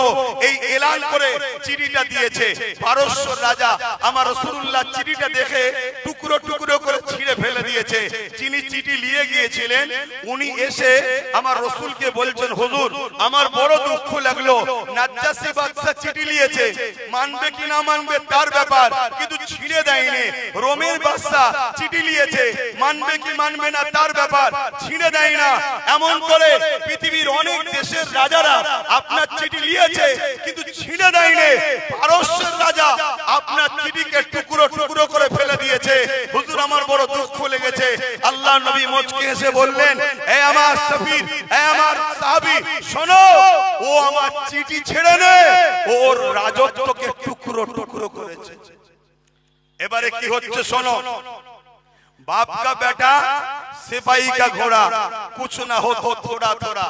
এই এলান করে চিঠিটা দিয়েছে। পারস্য রাজা আমার রাসূলুল্লাহ চিঠিটা দেখে টুকরো টুকরো করে ছিঁড়ে ফেলে দিয়েছে। যিনি চিঠি নিয়ে গিয়েছিলেন উনি এসে আমার রাসূলকে বলছেন, হুজুর আমার বড় দুঃখ লাগলো, নাজ্জাশী বাদশা চিঠি নিয়েছে, মানবে কি না মানবে তার ব্যাপার, কিন্তু ছিঁড়ে দেয়নি। রোমের বাদশা চিঠি নিয়েছে, মানবে কি মানবে না তার ব্যাপার, ছিঁড়ে দেয় না। এমন করে পৃথিবীর অনেক দেশের রাজারা আপনার চিঠি নিয়েছে কিন্তু ছিঁড়ে দেয়নি। পারস্যের রাজা আপনার চিঠিকে টুকরো টুকরো করে ফেলে দিয়েছে। হুজুর আমার বড় দুঃখ লেগেছে। আল্লাহ নবী মুচকি হেসে বললেন, হে আমার সফির, হে আমার সাহাবী, শোনো, ও আমার চিঠি ছেড়ে নে, ওর রাজত্বকে টুকরো টুকরো করেছে। এবারে কি হচ্ছে শোনো, बाप का बेटा सिपाही का घोड़ा कुछ ना हो तो थोड़ा थोड़ा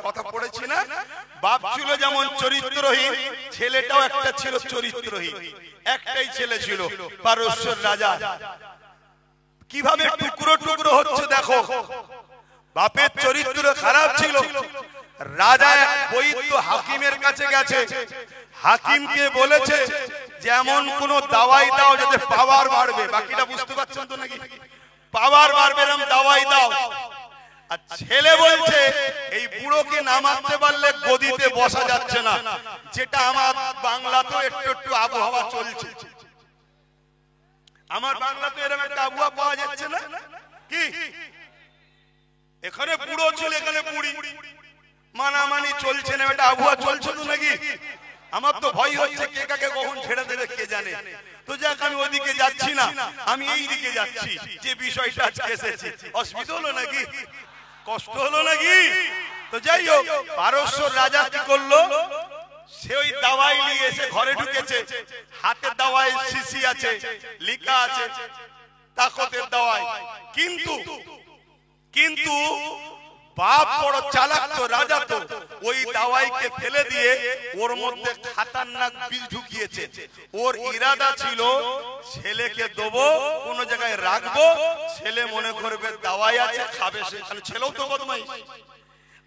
কথা পড়েছি না। বাপ ছিল যেমন চরিত্রহীন, ছেলেটাও একটা ছিল চরিত্রহীন। একটাই ছেলে ছিল পারস্যের রাজা। কিভাবে টুকরো টুকরো হচ্ছে দেখো। বাপের চরিত্র খারাপ ছিল। রাজা বৈদ্য হাকিমের কাছে গেছে, হাকিমকে বলেছে যেমন কোন দাওয়াই দাও যাতে পাওয়ার বাড়বে। বাকিটা বুঝতে পারছেন তো নাকি? পাওয়ার বাড়বে এরকম দাওয়াই দাও। আর ছেলে বলছে এই বুড়োকে না মারতে পারলে গদিতে বসা যাচ্ছে না, যেটা আমার বাংলাতেও একটু একটু আবহাওয়া চলছে। আমার বাংলাতে এরকম একটা আবহাওয়া পাওয়া যাচ্ছে না কি? এখানে বুড়ো ছিল, এখানে বুড়ি, মানামানি চলছে না, একটা আবহাওয়া চলছে তো নাকি? আমার তো ভয় হচ্ছে কে কাকে কখন ছেড়ে দেবে কে জানে। তো যাক আমি ওইদিকে যাচ্ছি না, আমি এই দিকে যাচ্ছি। যে বিষয়টা আজকে এসেছি, অসুবিধা হলো নাকি? কষ্ট হলো নাকি? তো যাই হোক, পারস্য রাজা কি করলো, সে ওই দাওয়াই নিয়ে এসে ঘরে ঢুকেছে। হাতে দাওয়াই শিশি আছে, লেখা আছে তাকতের দাওয়াই। কিন্তু বাপ বড় চালাক তো, রাজা তো, ওই দাওয়াইকে ফেলে দিয়ে ওর মধ্যে খাতারনাক বীজ ঢুকিয়েছে। ওর ইরাদা ছিল ছেলেকে দেবো, কোন জায়গায় রাখবো, ছেলে মনে করবে দাওয়াই আছে, খাবে সে। ছেলেও তো বদমাইশ।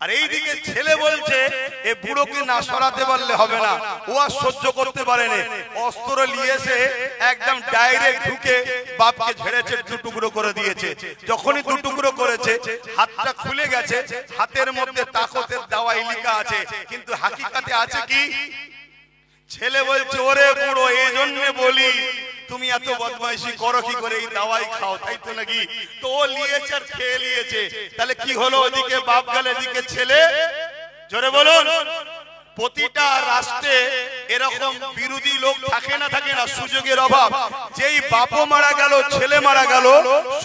আর এইদিকে ছেলে বলছে এ বুড়োকে না সরাতে পারলে হবে না, ও আর সহ্য করতে পারেনি। অস্ত্র নিয়ে এসে একদম ডাইরেক্ট ঢুকে বাপকে ঝেড়েছে, দুটুকরো করে দিয়েছে। যখনই দুটুকরো করেছে হাতটা খুলে গেছে, হাতের মধ্যে তাকতের দাওয়াই লেখা আছে, কিন্তু হাকিকাতে আছে কি? ছেলে বলছে ওরে বুড়ো, এই জন্য বলি তুমি এত বদমাইশি করো কি করে, এই দাওয়াই খাও, তাই তো নাকি? তো ও নিয়েছে আর খেয়ে নিয়েছে। তাহলে কি হলো? ওদিকে বাপ গেল, এদিকে ছেলে। জোরে বলুন। প্রতিটা রাষ্ট্রে এরকম বিরোধী লোক থাকে না, থাকে না, সুযোগের অভাব। যেই বাপও মারা গেল, ছেলে মারা গেল,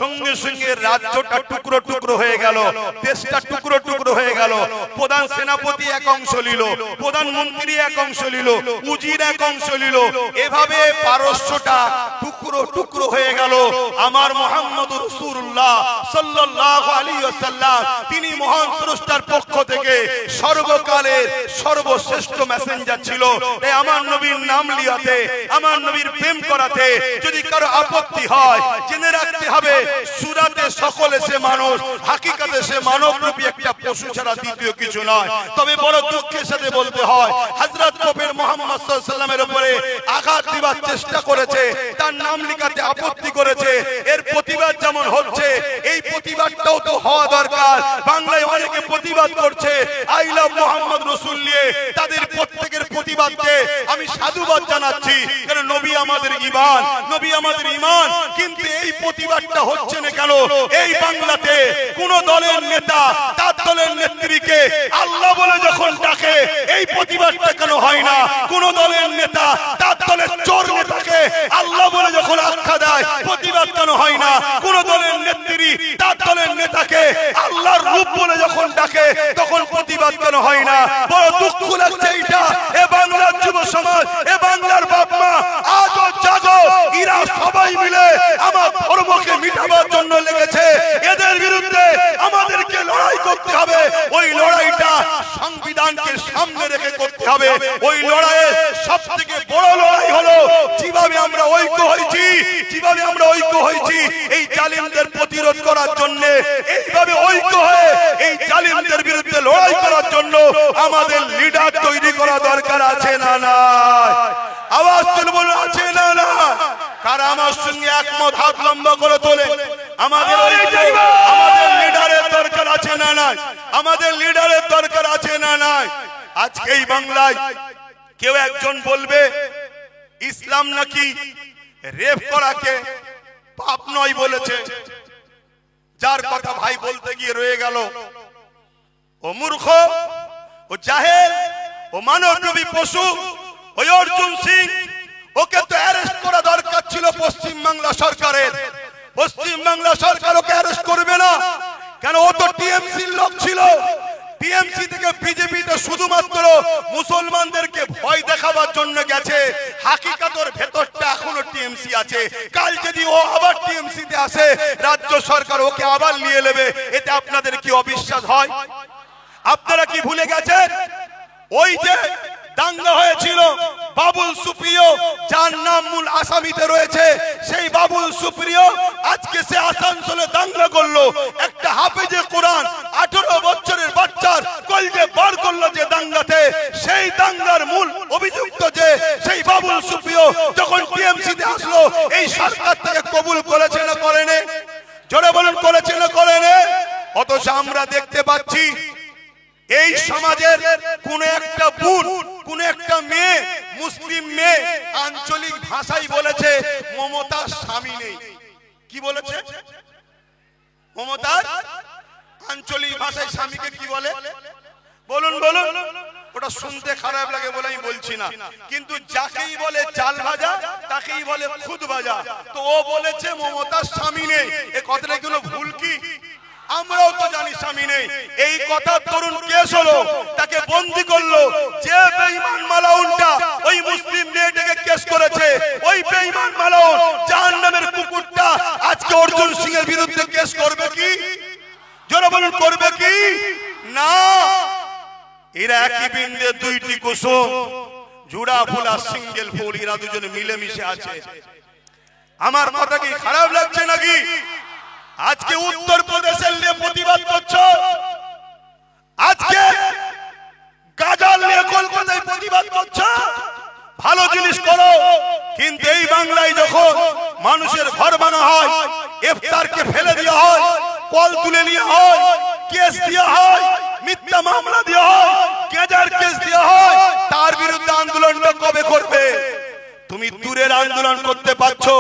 সঙ্গে সঙ্গে রাজ্যটা টুকরো টুকরো হয়ে গেল, দেশটা টুকরো টুকরো হয়ে গেল। প্রধান সেনাপতি এক অংশ নিল, প্রধানমন্ত্রী এক অংশ নিল, উজির এক অংশ নিল। এভাবে পারস্যটা টুকরো টুকরো হয়ে গেল। আমার মুহাম্মদুর রাসূলুল্লাহ সাল্লাল্লাহু আলাইহি ওয়াসাল্লাম, তিনি মহান স্রষ্টার পক্ষ থেকে সর্বকালের সর্বশ্রেষ্ঠ মেসেঞ্জার ছিল। তাই আমার নবীর নাম লিয়াতে, আমার নবীর প্রেম করাতে যদি কারো আপত্তি হয়, জেনে রাখতে হবে সুরাতে সকলে সে মানুষ, হাকিকাতে সে মানবরূপী একটা পশু ছাড়া দ্বিতীয় কিছু নয়। তবে বড় দুঃখের সাথে বলতে হয়, হযরত নবী মুহাম্মদ সাল্লাল্লাহু আলাইহি ওয়াসাল্লামের উপরে আঘাত দিবার চেষ্টা করেছে, তার নাম লিখাতে আপত্তি করেছে। এর প্রতিবাদ যেমন হচ্ছে, এই প্রতিবাদটাও তো হওয়া দরকার। বাংলায় অনেকে প্রতিবাদ করছে আই লাভ মুহাম্মদ রাসূল নিয়ে, তাদের প্রত্যেকের প্রতিবাদকে আমি সাধুবাদ জানাচ্ছি, কারণ নবী আমাদের ঈমান, নবী আমাদের ঈমান। কিন্তু এই প্রতিবাদটা হচ্ছে না কেন? এই বাংলাতে কোন দলের নেতা তার দলের নেত্রীকে আল্লাহ বলে যখন ডাকে, এই প্রতিবাদটা কেন হয় না? কোন দলের নেতা তার দলের চোর নেতাকে আল্লাহ বলে যখন আখ্যা দেয়, প্রতিবাদ কেন হয় না? কোন দলের নেত্রী তার দলের নেতাকে আল্লাহর রূপ বলে যখন ডাকে, তখন প্রতিবাদ কেন হয় না? বড় দুঃখ লাগছে এইটা। এ বাংলার যুব সমাজ, এ বাংলার বাপ মা, আজও জাগো, এরা সবাই মিলে আমার ধর্মকে মিটাবার জন্য লেগেছে। এদের বিরুদ্ধে আমাদেরকে লড়াই করতে হবে। ওই লড়াইটা সংবিধানকে সামনে রেখে করতে হবে। ওই লড়াইয়ে সবথেকে বড় লড়াই হলো যেভাবে আমরা ঐক্য হয়েছি এই জালিমদের প্রতিরোধ করার জন্য, এইভাবে ঐক্য হয়ে এই জালিমদের বিরুদ্ধে লড়াই করার জন্য আমাদের লিডার তৈরি করা দরকার আছে না নাই? আওয়াজ তুলে বলুন, আছে না না? কারা আমার সঙ্গে একমত হাত লম্বা করে তোলে? আমাদের লিডারের দরকার আছে না নাই? আমাদের লিডারের দরকার আছে না নাই? আজকে এই বাংলায় কেউ একজন বলবে ইসলাম নাকি রেপ করাকে পাপ নয় বলেছে, যার কথা ভাই বলতে গিয়ে রয়ে গেল। ও মূর্খ, ও জাহেল, ও মানবরূপী পশু, ওই অর্জুন সিং, ওকে তো অ্যারেস্ট করা দরকার ছিল পশ্চিম বাংলা সরকারের। পশ্চিম বাংলা সরকার ওকে অ্যারেস্ট করবে না কেন? ও তো টিএমসির লোক ছিল। টিএমসি থেকে বিজেপিতে শুধুমাত্র মুসলমানদেরকে ভয় দেখাবার জন্য গেছে, হাকিকাতের ভেতরটা এখনো টিএমসি আছে। কাল যদি ও আবার টিএমসি তে আসে, রাজ্য সরকার ওকে আবার নিয়ে নেবে। এতে আপনাদের কি অবিশ্বাস হয়? আপনারা কি ভুলে গেছেন ওই যে দাঙ্গা হয়েছিল বাবুল সুপ্রিয়, যার নাম মূল আসামিতে রয়েছে, সেই বাবুল সুপ্রিয় আজকে সে আসানসোলে দাঙ্গা করলো। একটা হাফেজে কোরআন 18 বছরের বাচ্চার কলজে বার করলো যে দাঙ্গাতে, সেই দাঙ্গার মূল অভিযুক্ত যে সেই বাবুল সুপ্রিয় যখন টিএমসি তে আসলো, এই সরকার থেকে কবুল করেছে না করেনি? জোরে বলুন, করেছে না করেনি? অথচ আমরা দেখতে পাচ্ছি এই সমাজের কোন একটা বোন, কোন একটা মেয়ে, মুসলিম মেয়ে আঞ্চলিক ভাষায় বলেছে মমতার স্বামী নেই। কি বলেছে? মমতার আঞ্চলিক ভাষায় স্বামীকে কি বলে? বলুন বলুন। ওটা শুনতে খারাপ লাগে বলে আমি বলছি না, কিন্তু যাকেই বলে চাল ভাজা তাকেই বলে খুদ ভাজা। তো ও বলেছে মমতার স্বামী নেই, এ কথাটা কোনো ভুল কি? আমরাও তো জানি স্বামী নেই। এই কথা তরুণ কেস হলো, তাকে বন্দী করলো। যে বেঈমান মালাউনটা ওই মুসলিম মেয়েটাকে কেস করেছে, ওই বেঈমান মালাউন জাহান্নামের কুকুরটা আজকে অর্জুন সিং এর বিরুদ্ধে কেস করবে কি? জোরে বলুন, করবে কি? না। এরা একই বৃন্দে দুইটি কুসুম, জুড়া ফুলা সিঙ্গেল ফুল, এরা দুজনে মিলেমিশে আছে। আমার কথা কি খারাপ লাগছে নাকি? আজকে উত্তর প্রদেশের নিয়ে প্রতিবাদ করছো, আজকে গাজাল নিয়ে কলকাতায় প্রতিবাদ করছো, ভালো জিনিস করো। কিন্তু এই বাংলায় যখন মানুষের ঘর বানা হয়, ইফতারকে ফেলে দেওয়া হয়, কল তুলে নেওয়া হয়, কেস দেওয়া হয়, মিথ্যা মামলা দেওয়া হয়, গেজার কেস দেওয়া হয়, তার বিরুদ্ধে আন্দোলনটা কবে করবে? তুমি দূরের আন্দোলন করতে পারছো,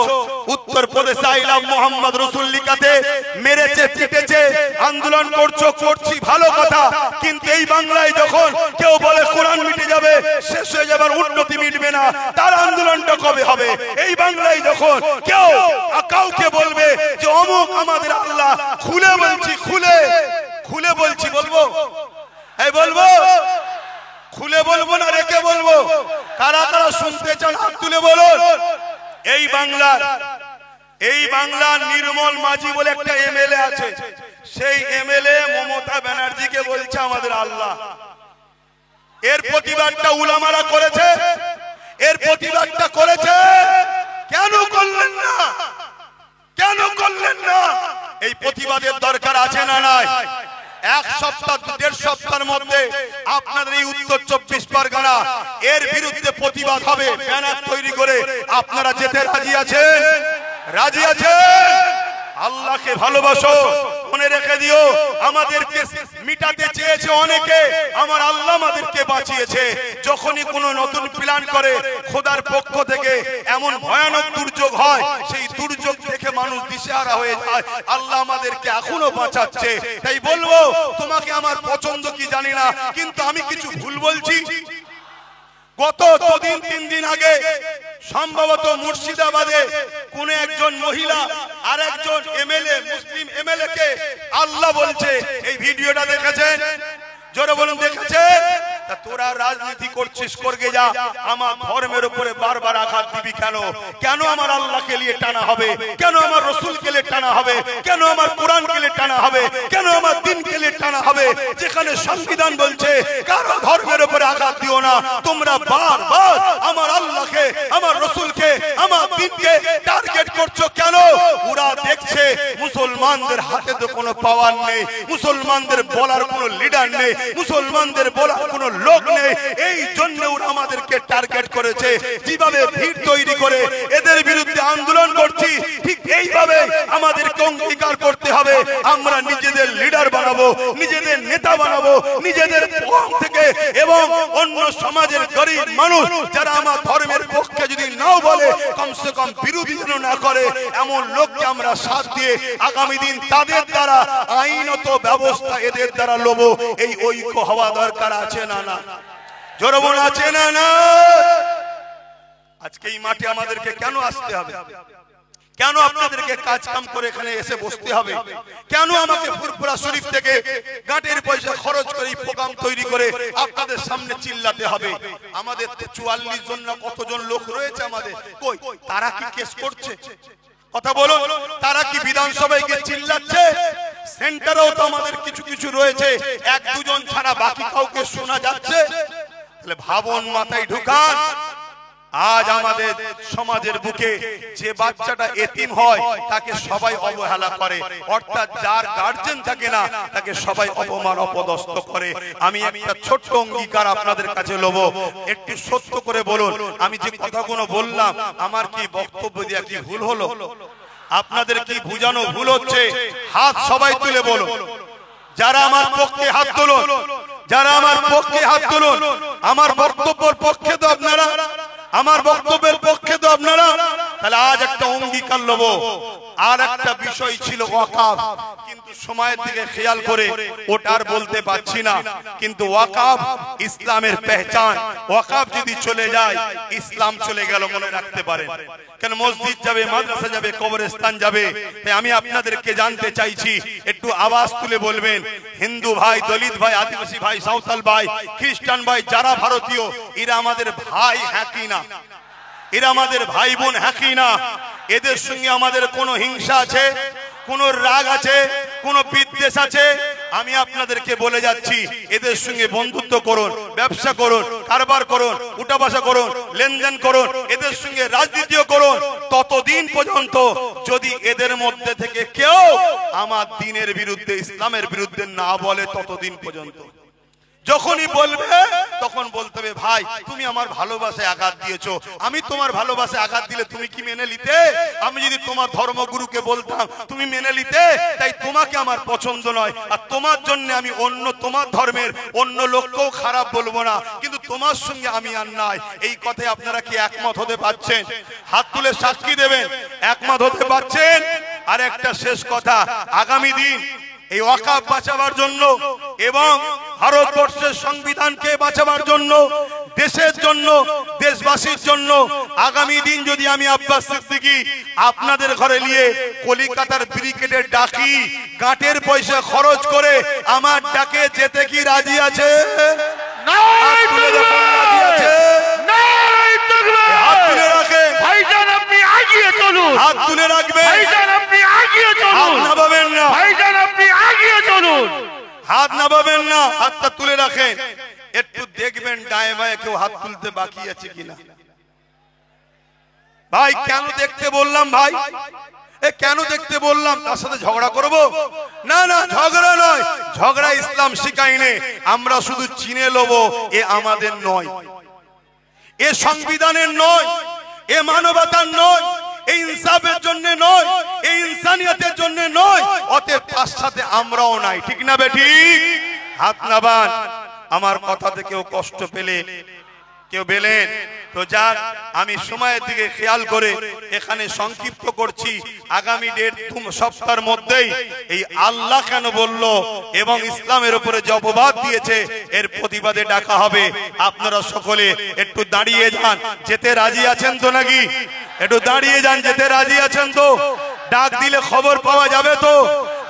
উত্তর প্রদেশে আইলাম মোহাম্মদ রসুল লিখাতে মেরেছে, পিটেছে, আন্দোলন করছো, করছি, ভালো কথা। কিন্তু এই বাংলায় যখন কেউ বলে কোরআন মিটে যাবে, শেষ হয়ে যাবার, উন্নতি মিটবে না, তার আন্দোলনটা কবে হবে? এই বাংলায় যখন কেউ কাউকে বলবে যে অমুক আমাদের আল্লাহ, খুলে বলছি, খুলে খুলে বলছি, বলবো? এই বলবো? খুলে বলবো না রেখে বলবো? কারা কারা শুনতে চান হাত তুলে বলুন। এই বাংলার নির্মল মাঝি বলে একটা এমএলএ আছে, সেই এমএলএ মমতা ব্যানার্জিকে বলছে আমাদের আল্লাহ। এর প্রতিবাদটা উলামারা করেছে, এর প্রতিবাদটা করেছে। কেন করলেন না? কেন করলেন না? এই প্রতিবাদের দরকার আছে না নাই? এক সপ্তাহ 1.5 সপ্তাহের মধ্যে আপনাদের এই উত্তর 24 পরগনা এর বিরুদ্ধে প্রতিবাদ হবে, ব্যানার তৈরি করে। আপনারা যেতে রাজি আছেন? রাজি আছেন? আল্লাহকে ভালোবাসো, মনে রেখে দিও, আমাদেরকে মিটাতে চেয়েছে অনেকে, আমার আল্লাহ আমাদেরকে বাঁচিয়েছে। যখনই কোনো নতুন প্ল্যান করে খোদার পক্ষ থেকে এমন ভয়ানক দুর্যোগ হয়, সেই দুর্যোগ দেখে মানুষ দিশেহারা হয়ে যায়। আল্লাহ আমাদেরকে এখনো বাঁচাচ্ছে। তাই বলবো, তোমাকে আমার পছন্দ কি জানি না, কিন্তু আমি কিছু ভুল বলছি? গত 2-3 দিন আগে সম্ভবত মুর্শিদাবাদে কোন একজন মহিলা আর একজন এমএলএ, মুসলিম এমএলএ কে আল্লাহ বলছে। এই ভিডিওটা দেখেছেন? জোরে বলুন, দেখেছেন? তা তোরা রাজনীতি করছিস, করগে যা, আমার ধর্মের উপরে বারবার আঘাত দিবি কেন? কেন আমার আল্লাহকে নিয়ে টানা হবে? কেন আমার রসুলকে নিয়ে টানা হবে? কেন আমার কোরআনকে নিয়ে টানা হবে? কেন আমার দ্বীনকে নিয়ে টানা আনা হবে, যেখানে সংবিধান বলছে কারো ধর্মের উপরে আঘাত দিও না। তোমরা বারবার আমার আল্লাহকে, আমার রাসূলকে, আমার দ্বীনকে টার্গেট করছো কেন? ওরা দেখছে মুসলমানদের হাতে তো কোনো পাওয়ার নেই, মুসলমানদের বলার কোনো লিডার নেই, মুসলমানদের বলার কোনো লোক নেই। এই জন্য ওরা আমাদেরকে টার্গেট করেছে। যেভাবে ভিড় তৈরি করে এদের বিরুদ্ধে আন্দোলন করছি, ঠিক এইভাবে আমাদেরকে অঙ্গীকার করতে হবে আমরা নিজেদের লিডার বানাবো, নিজেদের নেতা বানাবো, নিজেদের পক্ষ থেকে এবং অন্য সমাজের গরিব মানুষ যারা আমার ধর্মের পক্ষে যদি নাও বলে, কমসে কম বিরোধী যেন না করে, এমন লোককে আমরা সাথ দিয়ে আগামী দিন তাদের দ্বারা আইনত ব্যবস্থা এদের দ্বারা লব। এই ঐক্য হওয়া দরকার আছে না না? জোরবন আছে না না? আজকে এই মাঠে আমাদেরকে কেন আসতে হবে? কেন আপনাদেরকে কাজ কাম করে এখানে এসে বসতে হবে? কেন আমাকে ফুরফুরা শরীফ থেকে গাঁটের পয়সা খরচ করে প্রোগ্রাম তৈরি করে আপনাদের সামনে চিল্লাতে হবে? আমাদের 44 জন না কতজন লোক রয়েছে আমাদের, কই তারা কি কেস করছে? কথা বলো, তারা কি বিধানসভায় গিয়ে চিল্লাচ্ছে? সেন্টারেও তো আমাদের কিছু কিছু রয়েছে, এক দুজন ছাড়া বাকি কাউকে শোনা যাচ্ছে? তাহলে ভাবন মাথায় ঢুকান। আজ আমাদের সমাজের বুকে যে বাচ্চাটা এতিম হয় তাকে সবাই অবহেলা করে, অর্থাৎ যার গার্জেন থাকে না তাকে সবাই অপমান অপদস্থ করে। আমি একটা ছোট্ট অঙ্গীকার আপনাদের কাছে লব, একটু সত্য করে বলুন, আমি যে কথাগুলো বললাম আমার কি বক্তব্য দিয়া কি ভুল হলো? আপনাদের কি বুঝানো ভুল হচ্ছে? হাত সবাই তুলে বলুন। যারা আমার পক্ষে হাত তুলুন, যারা আমার পক্ষে হাত তুলুন। আমার বক্তব্যের পক্ষে তো আপনারা, আমার বক্তব্যের পক্ষে তো আপনারা। তাহলে আজ একটা অঙ্গীকার লব। আর একটা বিষয় ছিল ওয়াকাফ, কিন্তু সময়ের দিকে খেয়াল করে ওটার বলতে পারছি না। কিন্তু ওয়াকাফ ইসলামের পেহচান। ওয়াকাফ যদি চলে যায় ইসলাম চলে গেল, মনে রাখতে পারেন। কেন মসজিদ যাবে, মাদ্রাসা যাবে, কবরস্থান যাবে। তাই আমি আপনাদেরকে জানতে চাইছি, একটু আওয়াজ তুলে বলবেন, হিন্দু ভাই, দলিত ভাই, আদিবাসী ভাই, সাঁওতাল ভাই, খ্রিস্টান ভাই, যারা ভারতীয়, এরা আমাদের ভাই হ্যাঁ কি না? এরা আমাদের ভাই বোন হ্যাঁ কি না? এদের সঙ্গে আমাদের কোনো হিংসা আছে, কোন রাগ আছে, কোন বিদ্বেষ আছে? আমি আপনাদেরকে বলে যাচ্ছি, এদের সঙ্গে বন্ধুত্ব করুন, ব্যবসা করুন, কারবার করুন, উঠা বসা করুন, লেনদেন করুন, এদের সঙ্গে রাজনীতিও করুন, ততদিন পর্যন্ত যদি এদের মধ্যে থেকে কেউ আমার দ্বীনের বিরুদ্ধে, ইসলামের বিরুদ্ধে না বলে, ততদিন পর্যন্ত। যখনই বলবে তখন বলতে হবে, ভাই তুমি আমার ভালোবাসায় আঘাত দিয়েছো, আমি তোমার ভালোবাসায় আঘাত দিলে তুমি কি মেনে নিতে? আমি যদি তোমার ধর্মগুরুকে বলতাম তুমি মেনে নিতে? তাই তোমাকে আমার পছন্দ নয়, আর তোমার জন্য আমি অন্য তোমার ধর্মের অন্য লোককেও খারাপ বলবো না, কিন্তু তোমার সঙ্গে আমি আর নাই। এই কথায় আপনারা কি একমত হতে পারছেন? হাত তুলে সাক্ষী দেবেন একমত হতে পারছেন? আর একটা শেষ কথা, আগামী দিন এই ওয়াকাফ বাঁচাবার জন্য এবং ভারতবর্ষের সংবিধানকে বাঁচাবার জন্য, দেশের জন্য, দেশবাসীর জন্য আগামী দিন যদি আমি আব্বাস সিদ্দিকী আপনাদের ঘরে নিয়ে কলিকাতার ব্রিগেডের ডাকি, গাঁটের পয়সা খরচ করে আমার ডাকে যেতে কি রাজি আছে? হাত তুলে রাখবে, হাত নামাবেন না, হাত নামাবেন না, হাতটা তুলে রাখেন। একটু দেখবেন ডায়ে বায়ে কেউ হাত তুলতে বাকি আছে কিনা। ভাই কেন দেখতে বললাম? ভাই কেন দেখতে বললাম? তার সাথে ঝগড়া করব না? না, ঝগড়া নয়, ঝগড়া ইসলাম শিখায়নি। আমরা শুধু চিনে লব, এ আমাদের নয়, এ সংবিধানের নয়, এ মানবতার নয়, এই ইনসাফের জন্য নয়, এই ইনসানিয়তের জন্য নয়। অতএব তার সাথে আমরাও নাই, ঠিক না বেঠিক? হাত নাবান। আমার কথাতে কেউ কষ্ট পেলে, কেউ পেলেন তো যাক, আমি সময়ের দিকে খেয়াল করে এখানে সংক্ষিপ্ত করছি। আগামী 1.5 সপ্তাহের মধ্যেই এই আল্লাহ কেন বলল এবং ইসলামের উপরে যে অপবাদ দিয়েছে এর প্রতিবাদে ডাকা হবে। আপনারা সকলে একটু দাঁড়িয়ে যান, যেতে রাজি আছেন তো নাকি? একটু দাঁড়িয়ে যান, যেতে রাজি আছেন তো? ডাক দিলে খবর পাওয়া যাবে তো?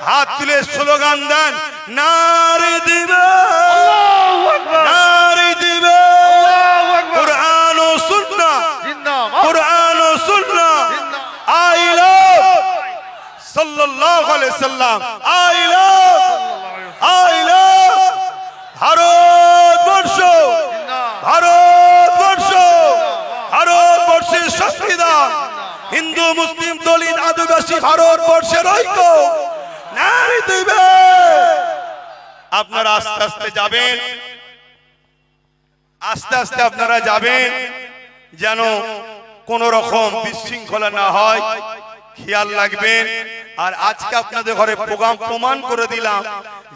হাত তুলে স্লোগান দেন, নারে দিবে, নারে দিবে, কুরআন ও সুন্নাহ, কুরআন ও সুন্নাহ, আই লাভ সাল্লাল্লাহু আলাইহি সাল্লাম, আই লাভ আদিবাসী ভারতবর্ষের ঐক্য নারী দিবে। আপনারা আস্তে আস্তে যাবেন, আস্তে আস্তে আপনারা যাবেন, যেন কোন রকম বিশৃঙ্খলা না হয়, খেয়াল রাখবেন। আর আজকে আপনাদের ঘরে প্রোগ্রাম প্রমাণ করে দিলাম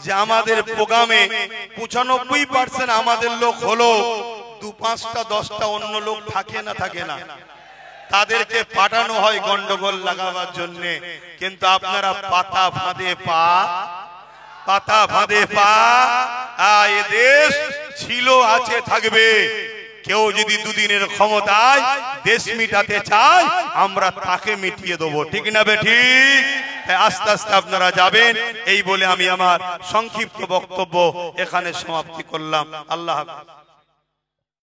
যে আমাদের প্রোগ্রামে 95% আমাদের লোক হলো, 2-5টা 10টা অন্য লোক থাকে না, থাকে না, তাদেরকে পাঠানো হয় গন্ডগোল লাগাবার জন্য। কিন্তু আপনারা পাতা ফাঁদে পা, পাতা ফাঁদে পা, এ দেশ ছিল, আছে, থাকবে। কেউ যদি দুদিনের ক্ষমতায় দেশ মিটাতে চায়, আমরা তাকে মিটিয়ে দেবো, ঠিক না বেঠিক? আস্তে আস্তে আপনারা যাবেন, এই বলে আমি আমার সংক্ষিপ্ত বক্তব্য এখানে সমাপ্তি করলাম। আল্লাহ হাফেজ।